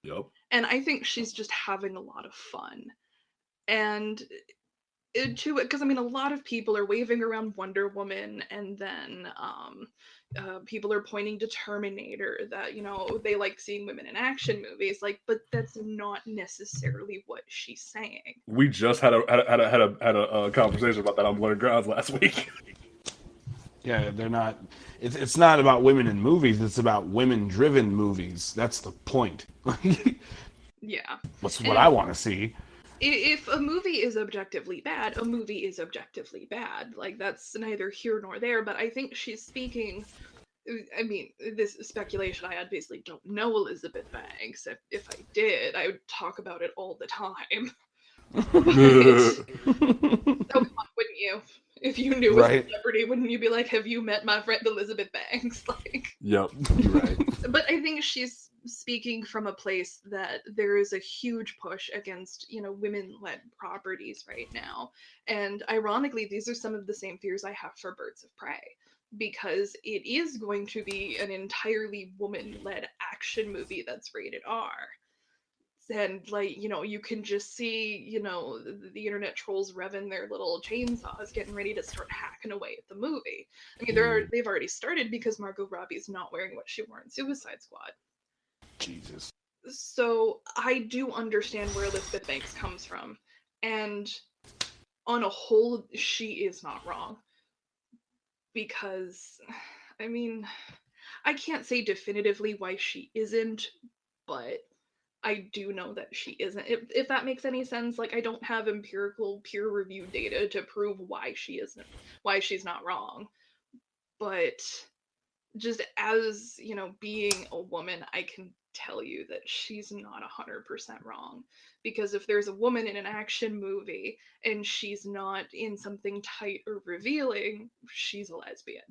Yep. And I think she's just having a lot of fun. And because I mean, a lot of people are waving around Wonder Woman, and then people are pointing to Terminator, that they like seeing women in action movies, like, but that's not necessarily what she's saying. We just had a conversation about that on Blurred Grounds last week. Yeah, they're not. It's not about women in movies. It's about women-driven movies. That's the point. Yeah, That's what I want to see. If a movie is objectively bad, a movie is objectively bad. Like, that's neither here nor there, but I think she's speaking... I mean, this is speculation. I obviously don't know Elizabeth Banks. If I did, I would talk about it all the time. But, oh, come on, wouldn't you? If you knew a celebrity, wouldn't you be like, have you met my friend Elizabeth Banks? Like, yep, you're right. But I think she's speaking from a place that there is a huge push against, women-led properties right now. And ironically, these are some of the same fears I have for Birds of Prey, because it is going to be an entirely woman-led action movie that's rated R. And, like, you can just see, the internet trolls revving their little chainsaws, getting ready to start hacking away at the movie. I mean, they've already started because Margot Robbie's not wearing what she wore in Suicide Squad. Jesus. So I do understand where Elizabeth Banks comes from. And on a whole, she is not wrong. Because, I mean, I can't say definitively why she isn't, but I do know that she isn't. If that makes any sense, like, I don't have empirical peer-reviewed data to prove why she's not wrong. But just as, being a woman, I can tell you that she's not 100% wrong. Because if there's a woman in an action movie and she's not in something tight or revealing, she's a lesbian.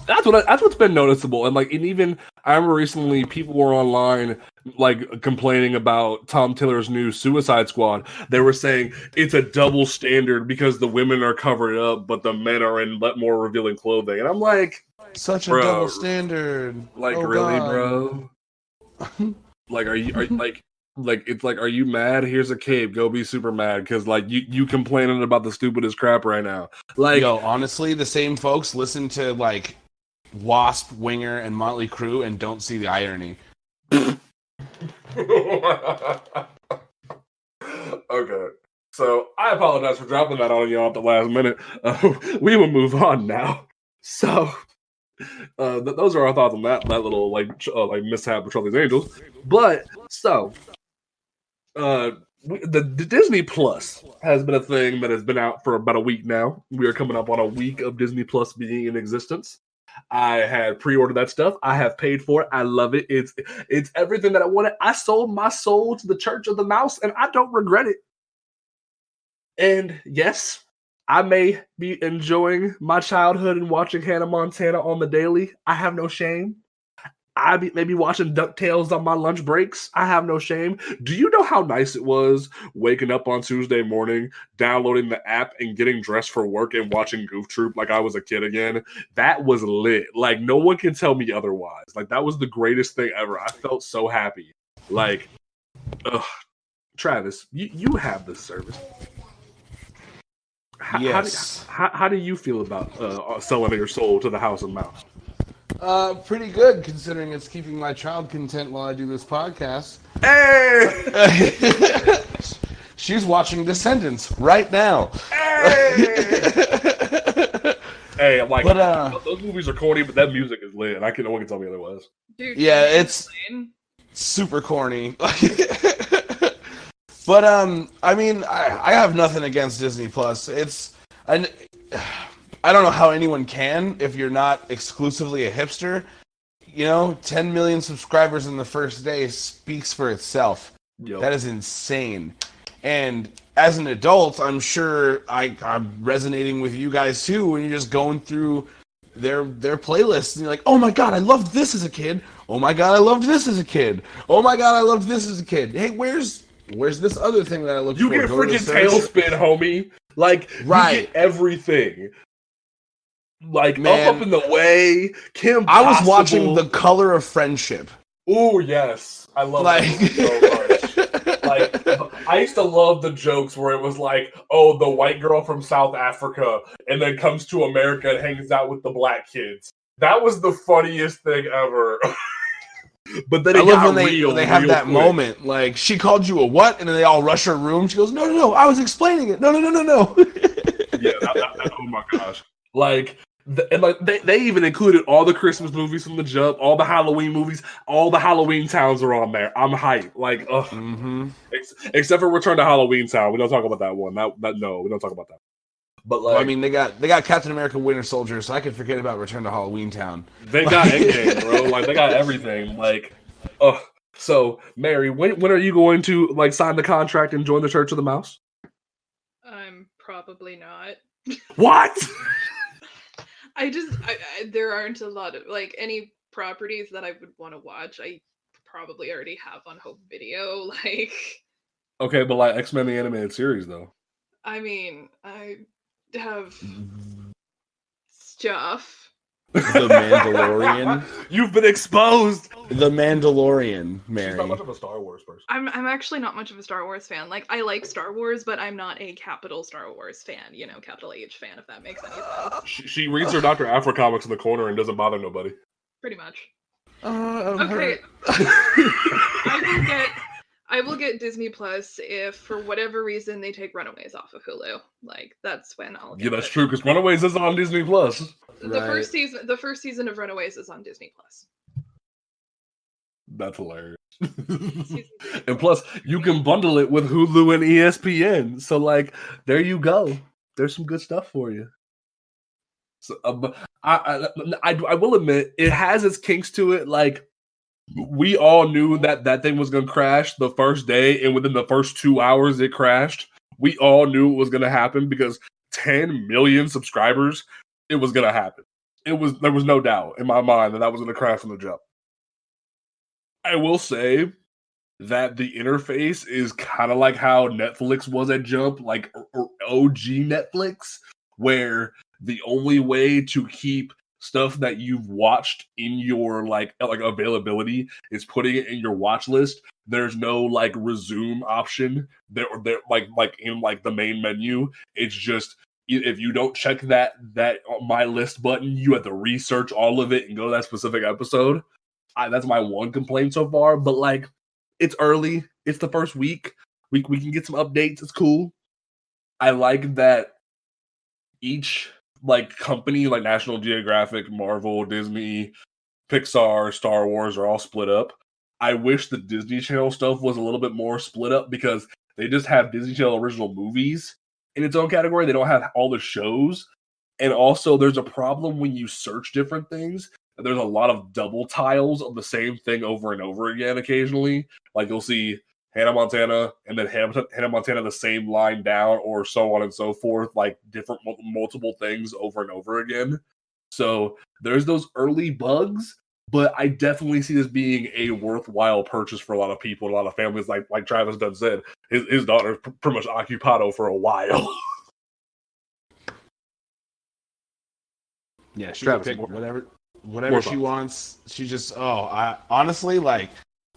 That's what's been noticeable, and even I remember recently people were online complaining about Tom Tiller's new Suicide Squad. They were saying it's a double standard because the women are covered up, but the men are in more revealing clothing, and I'm like, such a bro, double standard. Really, bro? Are you mad? Here's a cape. Go be super mad because you complaining about the stupidest crap right now. Yo, honestly, the same folks listen to Wasp, Winger, and Motley Crue and don't see the irony. Okay, so I apologize for dropping that on y'all at the last minute. We will move on now. So those are our thoughts on that little mishap with Charlie's Angels. But so the Disney Plus has been a thing that has been out for about a week now. We are coming up on a week of Disney Plus being in existence. I had pre-ordered that stuff. I have paid for it. I love it. It's everything that I wanted. I sold my soul to the Church of the Mouse, and I don't regret it. And yes, I may be enjoying my childhood and watching Hannah Montana on the daily. I have no shame. I may be watching DuckTales on my lunch breaks. I have no shame. Do you know how nice it was waking up on Tuesday morning, downloading the app and getting dressed for work and watching Goof Troop like I was a kid again? That was lit. No one can tell me otherwise. That was the greatest thing ever. I felt so happy. Travis, you have this service. Yes. How do you feel about selling your soul to the House of Mouse? Pretty good, considering it's keeping my child content while I do this podcast. Hey! She's watching Descendants right now. Hey, those movies are corny, but that music is lit, and no one can tell me otherwise. Dude, yeah, it's super corny. But I mean, I have nothing against Disney Plus. I don't know how anyone can if you're not exclusively a hipster. 10 million subscribers in the first day speaks for itself. Yep. That is insane. And as an adult, I'm sure I'm resonating with you guys too when you're just going through their playlists and you're like, oh my god, I loved this as a kid. Oh my god, I loved this as a kid. Oh my god, I loved this as a kid. Hey, where's this other thing that I looked for? You get freaking Tailspin, homie. Right. You get everything. Man, Up in the Way, Kim I was Possible. watching The Color of Friendship. Oh yes, I love that so much. I used to love the jokes where it was the white girl from South Africa, and then comes to America and hangs out with the black kids. That was the funniest thing ever. But then I love when they have that quick moment. She called you a what? And then they all rush her room. She goes, no, I was explaining it. No. Yeah, oh my gosh. They even included all the Christmas movies from the jump, all the Halloween movies, all the Halloween towns are on there. I'm hyped. Except for Return to Halloween Town. We don't talk about that one. No, we don't talk about that. But I mean, they got Captain America: Winter Soldier, so I could forget about Return to Halloween Town. They got Endgame, bro. They got everything. So Mary, when are you going to sign the contract and join the Church of the Mouse? I'm probably not. What? I there aren't a lot of any properties that I would want to watch. I probably already have on home video. Okay, but X-Men the animated series though. I mean, I have stuff. The Mandalorian. You've been exposed. The Mandalorian, Mary. She's not much of a Star Wars person. I'm actually not much of a Star Wars fan. I like Star Wars, but I'm not a capital Star Wars fan. Capital H fan, if that makes any sense. She reads her Dr. Afro comics in the corner and doesn't bother nobody. Pretty much. Okay. I will get Disney Plus if, for whatever reason, they take Runaways off of Hulu. That's when I'll get that's true, because Runaways is on Disney Plus. The first season of Runaways is on Disney Plus. That's hilarious. And plus, you can bundle it with Hulu and ESPN. So, there you go. There's some good stuff for you. So, I will admit, it has its kinks to it. We all knew that thing was going to crash the first day, and within the first 2 hours, it crashed. We all knew it was going to happen because 10 million subscribers, it was going to happen. there was no doubt in my mind that was going to crash from the jump. I will say that the interface is kind of like how Netflix was at Jump, like OG Netflix, where the only way to keep stuff that you've watched in your like availability is putting it in your watch list. There's no like resume option there like in like the main menu. It's just if you don't check that my list button, you have to research all of it and go to that specific episode. That's my one complaint so far, but like it's early. It's the first week. We can get some updates. It's cool. I like that each like company, like National Geographic, Marvel, Disney, Pixar, Star Wars are all split up. I wish the Disney Channel stuff was a little bit more split up because they just have Disney Channel original movies in its own category. They don't have all the shows. And also there's a problem when you search different things. There's a lot of double tiles of the same thing over and over again occasionally. Like you'll see Hannah Montana and then Hannah Montana the same line down or so on and so forth, like different multiple things over and over again. So there's those early bugs, but I definitely see this being a worthwhile purchase for a lot of people, a lot of families. Like Travis Dunn said, his daughter's pretty much occupado for a while. Yeah, she can pick whatever she wants. She just I honestly like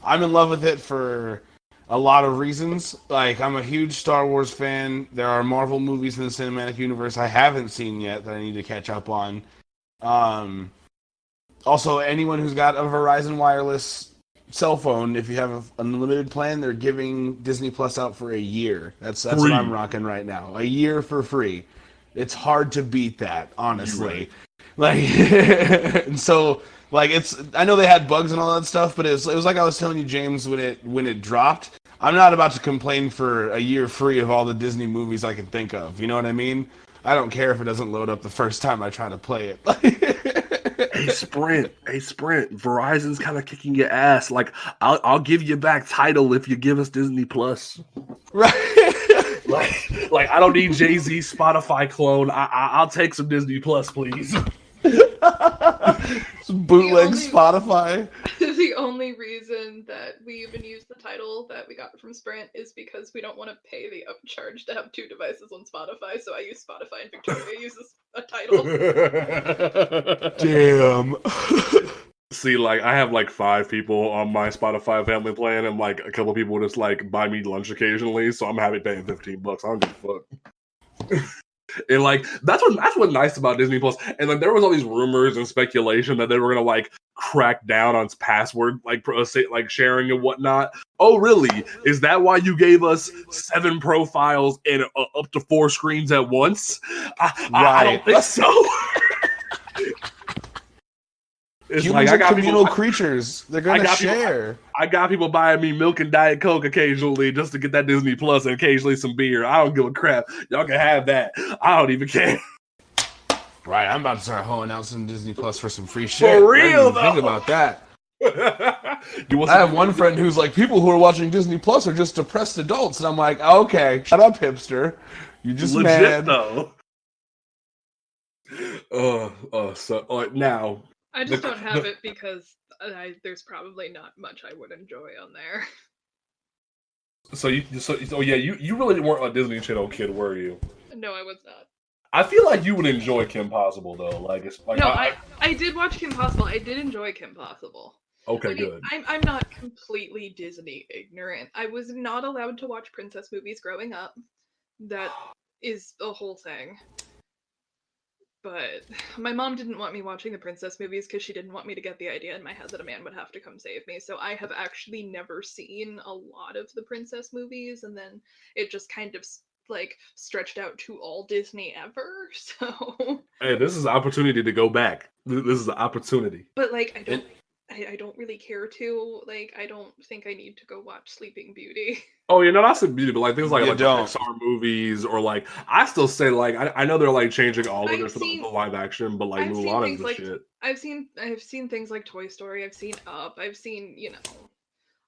I'm in love with it for a lot of reasons. Like I'm a huge Star Wars fan. There are Marvel movies in the cinematic universe I haven't seen yet that I need to catch up on. Also, anyone who's got a Verizon wireless cell phone, if you have an unlimited plan, they're giving Disney Plus out for a year. That's what I'm rocking right now. A year for free. It's hard to beat that, honestly. Like, and so, like, I know they had bugs and all that stuff, but it was like I was telling you, James, when it dropped. I'm not about to complain for a year free of all the Disney movies I can think of. You know what I mean? I don't care if it doesn't load up the first time I try to play it. Hey Sprint. Verizon's kind of kicking your ass. Like, I'll give you back Tidal if you give us Disney Plus. Right. like I don't need Jay-Z Spotify clone. I'll take some Disney Plus, please. Some bootleg Spotify. The only reason that we even use the title that we got from Sprint is because we don't want to pay the upcharge to have two devices on Spotify, so I use Spotify and Victoria uses a title. Damn. See, like, I have like 5 people on my Spotify family plan, and like a couple people just like buy me lunch occasionally, so I'm happy paying $15. I don't give a fuck. And like that's what's nice about Disney Plus. And like there was all these rumors and speculation that they were gonna like crack down on password like sharing and whatnot. Oh, really? Is that why you gave us 7 profiles and up to 4 screens at once? I don't think so. It's humans are communal creatures. They're gonna share. I got people buying me milk and Diet Coke occasionally just to get that Disney Plus and occasionally some beer. I don't give a crap. Y'all can have that. I don't even care. Right, I'm about to start hoeing out some Disney Plus for some free shit. For real, though. Think about that. I have one friend who's like, people who are watching Disney Plus are just depressed adults, and I'm like, okay, shut up, hipster. You just legit mad. Though. Now. I just don't have it because there's probably not much I would enjoy on there. So you really weren't a Disney Channel kid, were you? No, I was not. I feel like you would enjoy Kim Possible though. Like it's like no, I did watch Kim Possible. I did enjoy Kim Possible. Okay, good. I'm not completely Disney ignorant. I was not allowed to watch princess movies growing up. That is a whole thing. But my mom didn't want me watching the princess movies because she didn't want me to get the idea in my head that a man would have to come save me. So I have actually never seen a lot of the princess movies, and then it just kind of like stretched out to all Disney ever. So hey, this is an opportunity to go back. This is an opportunity. But like I don't really care to. Like I don't think I need to go watch Sleeping Beauty. Oh, yeah, no, that's a beauty, but like things like Pixar movies or like I still say like I know they're like changing all of it for the live action, but like Mulan is the shit. I've seen things like Toy Story. I've seen Up. I've seen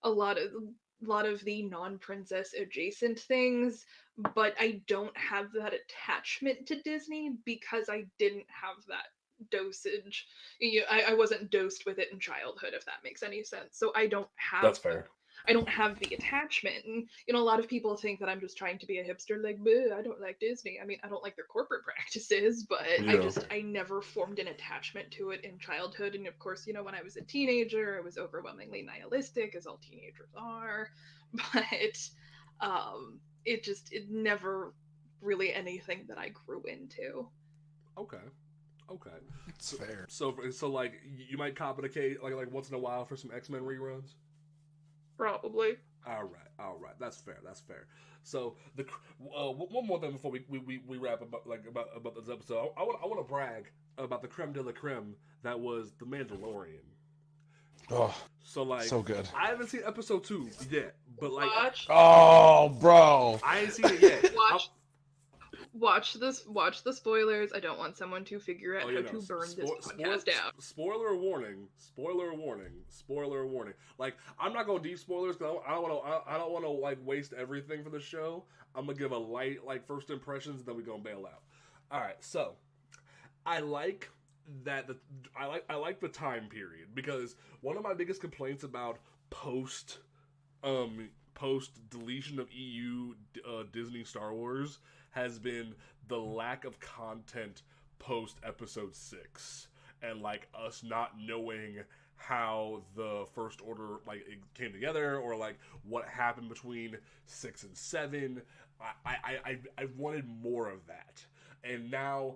a lot of the non-princess adjacent things, but I don't have that attachment to Disney because I didn't have that dosage. I wasn't dosed with it in childhood, if that makes any sense. So I don't have That's fair. I don't have the attachment. And a lot of people think that I'm just trying to be a hipster, like, I don't like Disney. I mean, I don't like their corporate practices, but Yeah. I never formed an attachment to it in childhood. And of course, when I was a teenager, I was overwhelmingly nihilistic, as all teenagers are. But it never really anything that I grew into. Okay. It's fair. So like you might complicate like once in a while for some X-Men reruns. Probably. All right. That's fair. So the one more thing before we wrap about this episode. I want to brag about the creme de la creme that was The Mandalorian. Oh, so like so good. I haven't seen episode 2 yet, but like oh, bro, I ain't seen it yet. Watch the spoilers. I don't want someone to figure out how to burn this podcast out. Spoiler warning. Like, I'm not going to deep spoilers because I don't want to like waste everything for the show. I'm gonna give a light like first impressions, and then we're gonna bail out. All right, so I like that I like the time period, because one of my biggest complaints about post deletion of EU Disney Star Wars has been the lack of content post episode 6, and like us not knowing how the First Order like it came together, or like what happened between 6 and 7. I wanted more of that, and now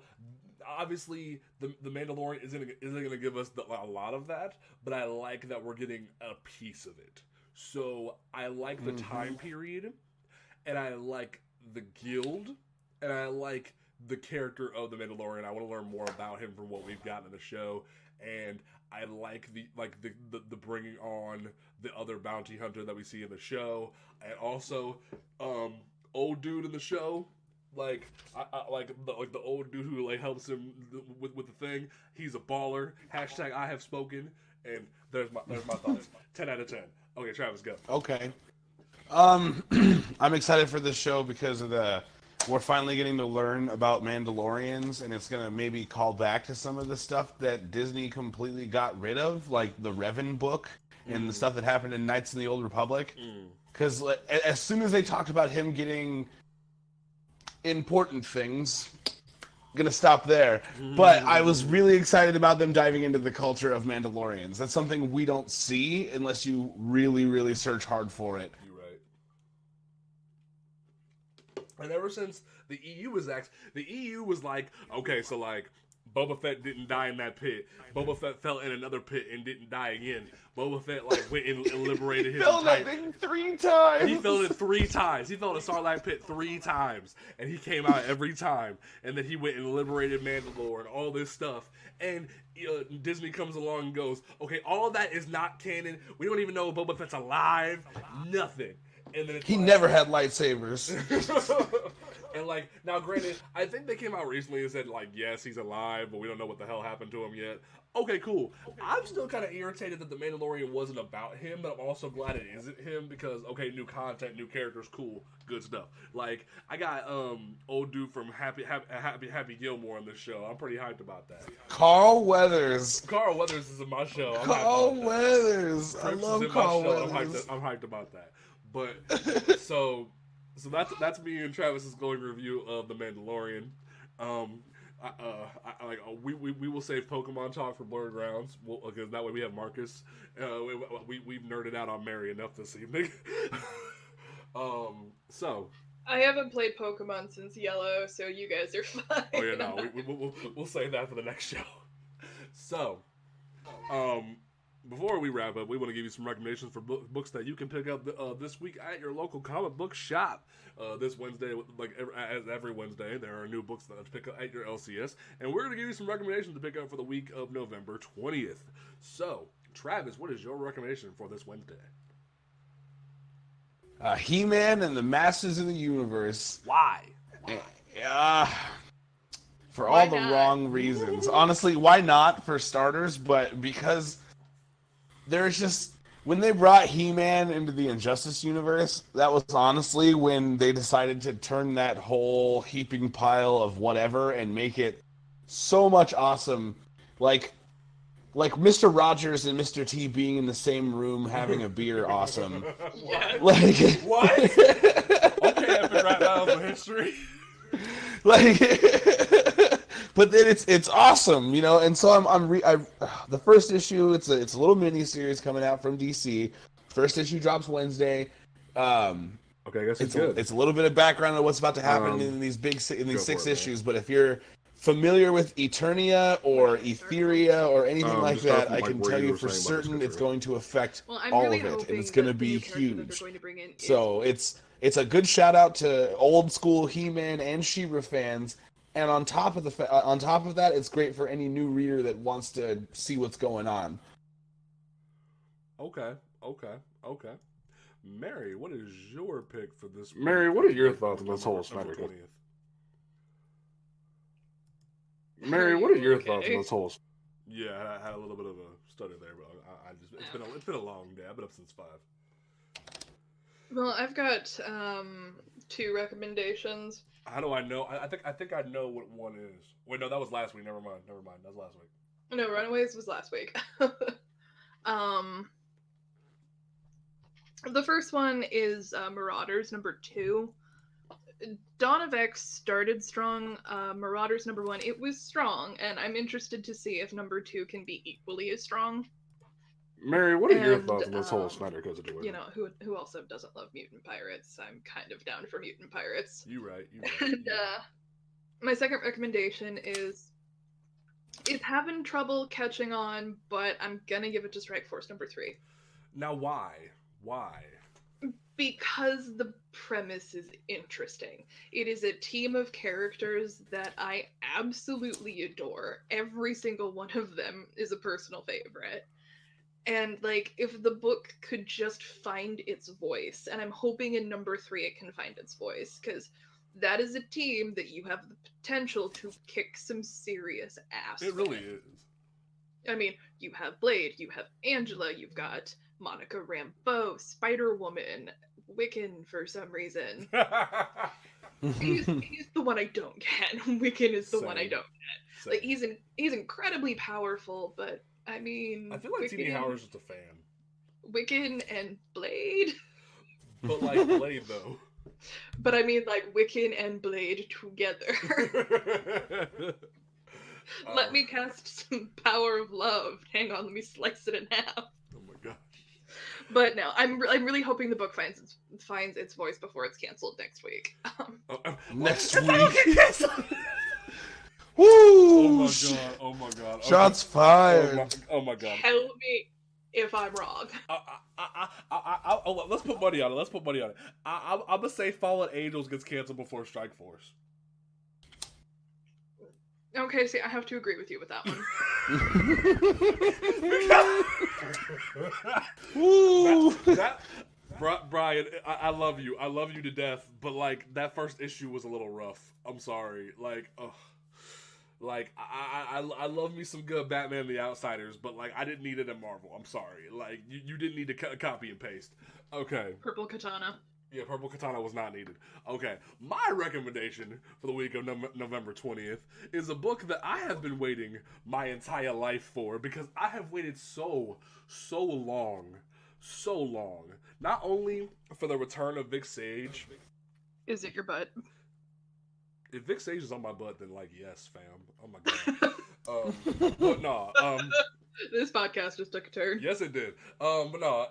obviously the Mandalorian isn't going to give us a lot of that, but I like that we're getting a piece of it. So I like the time period, and I like the guild, and I like the character of the Mandalorian. I want to learn more about him from what we've gotten in the show, and I like the bringing on the other bounty hunter that we see in the show, and also old dude in the show. Like I like the old dude who like helps him with the thing. He's a baller. # I have spoken. And there's my thoughts. 10 out of 10. Okay, Travis, go. Okay. I'm excited for this show because of we're finally getting to learn about Mandalorians, and it's gonna maybe call back to some of the stuff that Disney completely got rid of, like the Revan book and the stuff that happened in Knights of the Old Republic. Because as soon as they talked about him getting important things, gonna stop there. But I was really excited about them diving into the culture of Mandalorians. That's something we don't see unless you really, really search hard for it. You're right. And ever since the EU was like, okay, so like Boba Fett didn't die in that pit. Boba Fett fell in another pit and didn't die again. Boba Fett like went and liberated his He fell in that thing 3 times. He fell in it 3 times. He fell in a Sarlacc pit 3 times, and he came out every time. And then he went and liberated Mandalore and all this stuff. And Disney comes along and goes, okay, all of that is not canon. We don't even know if Boba Fett's alive. Nothing. And then he never had lightsabers. And like, now granted, I think they came out recently and said like, yes, he's alive, but we don't know what the hell happened to him yet. Okay, cool. I'm still kind of irritated that the Mandalorian wasn't about him, but I'm also glad it isn't him, because okay, new content, new characters, cool, good stuff. Like, I got old dude from Happy Gilmore on this show. I'm pretty hyped about that. Carl Weathers is in my show. Carl Weathers. I love Carl Weathers. I'm hyped about that. But so that's me and Travis's glowing review of The Mandalorian. We will save Pokemon talk for Blurred Grounds, because that way we have Marcus. We've nerded out on Mary enough this evening. So I haven't played Pokemon since Yellow, so you guys are fine. Oh yeah, no, we'll save that for the next show. So, before we wrap up, we want to give you some recommendations for books that you can pick up this week at your local comic book shop. This Wednesday, like as every Wednesday, there are new books to pick up at your LCS, and we're going to give you some recommendations to pick up for the week of November 20th. So, Travis, what is your recommendation for this Wednesday? He-Man and the Masters of the Universe. Why? For all the wrong reasons. Honestly, why not, for starters? But because there's just, when they brought He-Man into the Injustice universe, that was honestly when they decided to turn that whole heaping pile of whatever and make it so much awesome. Like Mr. Rogers and Mr. T being in the same room having a beer, awesome. Yeah. Like What? Okay, epic rap battles of history. like, but then it's awesome, you know. And so the first issue, it's a little mini series coming out from DC. First issue drops Wednesday. Okay, I guess it's good. It's a little bit of background on what's about to happen in these six issues. But if you're familiar with Eternia or Etheria or anything like that, I can tell you for certain it's going to affect all of it, and it's going to be huge. So it's a good shout out to old school He-Man and She-Ra fans, and on top of that, it's great for any new reader that wants to see what's going on. Okay. Mary, what is your pick for this? Mary, what are your thoughts on this whole Snyder Cut? Mary, what are your thoughts on this whole? Yeah, I had a little bit of a stutter there, but it's been a long day. I've been up since 5. Well, I've got 2 recommendations. How do I know? I think I know what one is. Wait, no, that was last week. Never mind. That was last week. No, Runaways was last week. The first one is Marauders number 2. Dawn of X started strong. Marauders number 1, it was strong, and I'm interested to see if number 2 can be equally as strong. Mary, what are your thoughts on this whole Snyder Cut situation? You know, who also doesn't love mutant pirates? I'm kind of down for mutant pirates. You right. And my second recommendation is it's having trouble catching on, but I'm gonna give it to Strike Force number 3. Now, why? Because the premise is interesting. It is a team of characters that I absolutely adore. Every single one of them is a personal favorite. And, like, if the book could just find its voice, and I'm hoping in number 3 it can find its voice, because that is a team that you have the potential to kick some serious ass. It really is. I mean, you have Blade, you have Angela, you've got Monica Rambeau, Spider-Woman, Wiccan for some reason. he's the one I don't get. Wiccan is the one I don't get. Same. Like, he's incredibly powerful, but I mean, I feel like T.D. Howard's just a fan. Wiccan and Blade. But like Blade though. But I mean, like Wiccan and Blade together. Let me cast some power of love. Hang on, let me slice it in half. Oh my gosh. But no, I'm really hoping the book finds its voice before it's canceled next week. Next week. Woo! Oh my god. Shots fired. Oh my god. Tell me if I'm wrong. Let's put money on it. I'm gonna say Fallen Angels gets canceled before Strike Force. Okay, see, I have to agree with you with that one. Brian, I love you. I love you to death. But like that first issue was a little rough. I'm sorry. Like, ugh. Like, I love me some good Batman the Outsiders, but, like, I didn't need it in Marvel. I'm sorry. Like, you didn't need to copy and paste. Okay. Purple Katana. Yeah, Purple Katana was not needed. Okay. My recommendation for the week of November 20th is a book that I have been waiting my entire life for, because I have waited so long. Not only for the return of Vic Sage. Is it your butt? If Vic Sage is on my butt, then, like, yes, fam. Oh, my God. But, no. This podcast just took a turn. Yes, it did. But, no.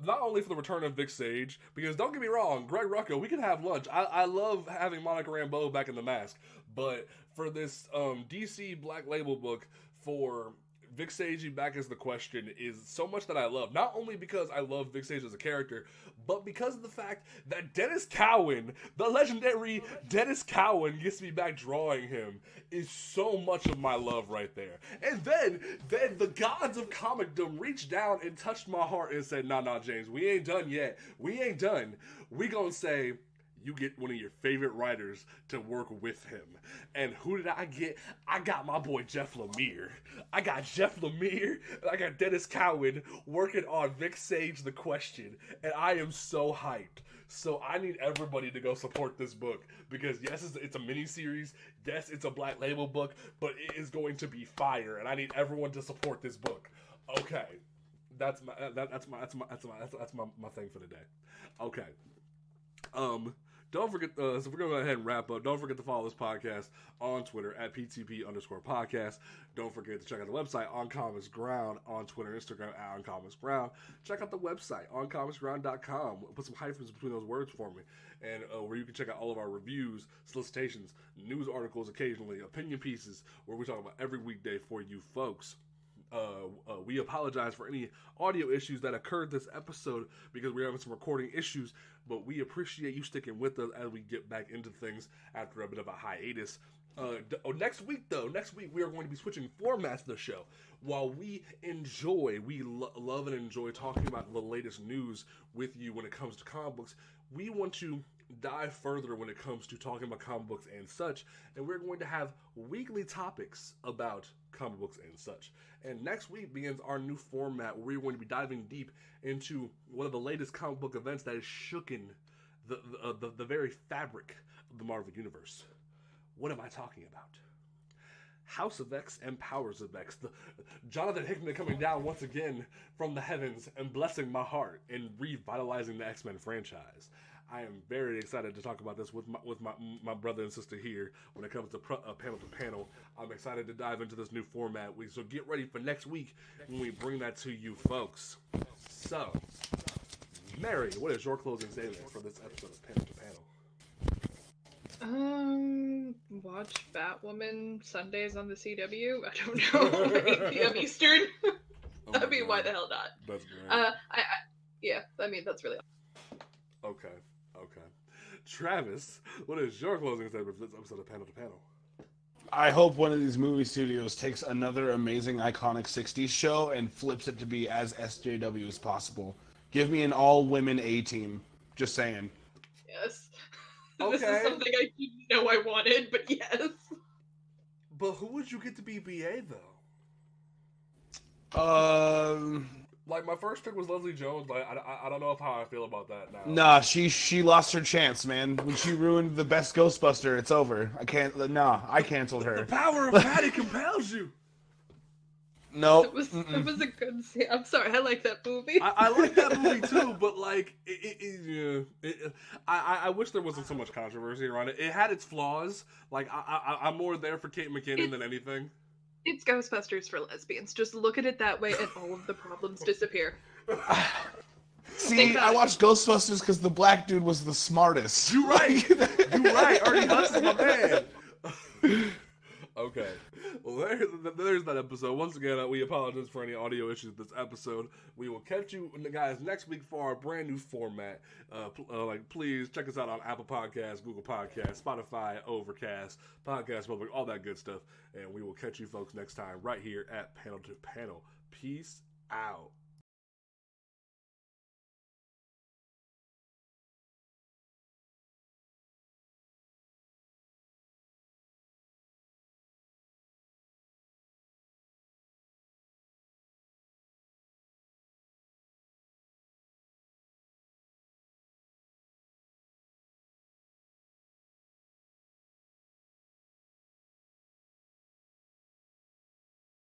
Not only for the return of Vic Sage, because, don't get me wrong, Greg Rucka, we can have lunch. I love having Monica Rambeau back in the mask. But for this DC Black Label book for Vic Sage back as the Question is so much that I love. Not only because I love Vic Sage as a character, but because of the fact that Dennis Cowan, the legendary Dennis Cowan, gets me back drawing him, is so much of my love right there. And then the gods of comicdom reached down and touched my heart and said, nah, James, we ain't done yet. We ain't done. We gonna say, you get one of your favorite writers to work with him. And who did I get? I got my boy Jeff Lemire. I got Jeff Lemire, and I got Dennis Cowan working on Vic Sage The Question. And I am so hyped. So I need everybody to go support this book. Because yes, it's a mini-series. Yes, it's a Black Label book. But it is going to be fire. And I need everyone to support this book. Okay. That's my thing for the day. Okay. Don't forget, so we're going to go ahead and wrap up. Don't forget to follow this podcast on Twitter at PTP_podcast. Don't forget to check out the website On Comics Ground on Twitter and Instagram at On Comics Ground. Check out the website, oncomicsground.com. Put some hyphens between those words for me. And where you can check out all of our reviews, solicitations, news articles occasionally, opinion pieces, where we talk about every weekday for you folks. We apologize for any audio issues that occurred this episode because we're having some recording issues, but we appreciate you sticking with us as we get back into things after a bit of a hiatus. Next week we are going to be switching formats of the show. While we love and enjoy talking about the latest news with you when it comes to comic books, we want to dive further when it comes to talking about comic books and such, and we're going to have weekly topics about comic books and such. And next week begins our new format where we're going to be diving deep into one of the latest comic book events that has shooken the very fabric of the Marvel Universe. What am I talking about? House of X and Powers of X. Jonathan Hickman coming down once again from the heavens and blessing my heart and revitalizing the X-Men franchise. I am very excited to talk about this with my brother and sister here when it comes to panel to panel. I'm excited to dive into this new format. So get ready for next week when we bring that to you folks. So, Mary, what is your closing statement for this episode of Panel to Panel? Watch Batwoman Sundays on the CW. I don't know, 8 p.m. Eastern. I mean, why the hell not? That's great. That's really. Okay. Travis, what is your closing statement for this episode of Panel to Panel? I hope one of these movie studios takes another amazing, iconic 60s show and flips it to be as SJW as possible. Give me an all-women A-team. Just saying. Yes. Okay. This is something I didn't know I wanted, but yes. But who would you get to be BA, though? Like, my first pick was Leslie Jones, but I don't know how I feel about that now. Nah, she lost her chance, man. When she ruined the best Ghostbuster, it's over. I canceled her. The power of Patty compels you. No. It was a good scene. I'm sorry, I like that movie. I like that movie too, but like, I wish there wasn't so much controversy around it. It had its flaws. Like, I'm more there for Kate McKinnon than anything. It's Ghostbusters for lesbians. Just look at it that way and all of the problems disappear. See, I watched Ghostbusters because the black dude was the smartest. You're right. You're right. Ernie Hudson's my man. Okay. Well, there's that episode. Once again, we apologize for any audio issues with this episode. We will catch you guys next week for our brand new format. Please check us out on Apple Podcasts, Google Podcasts, Spotify, Overcast, Podcast Public, all that good stuff. And we will catch you folks next time right here at Panel to Panel. Peace out.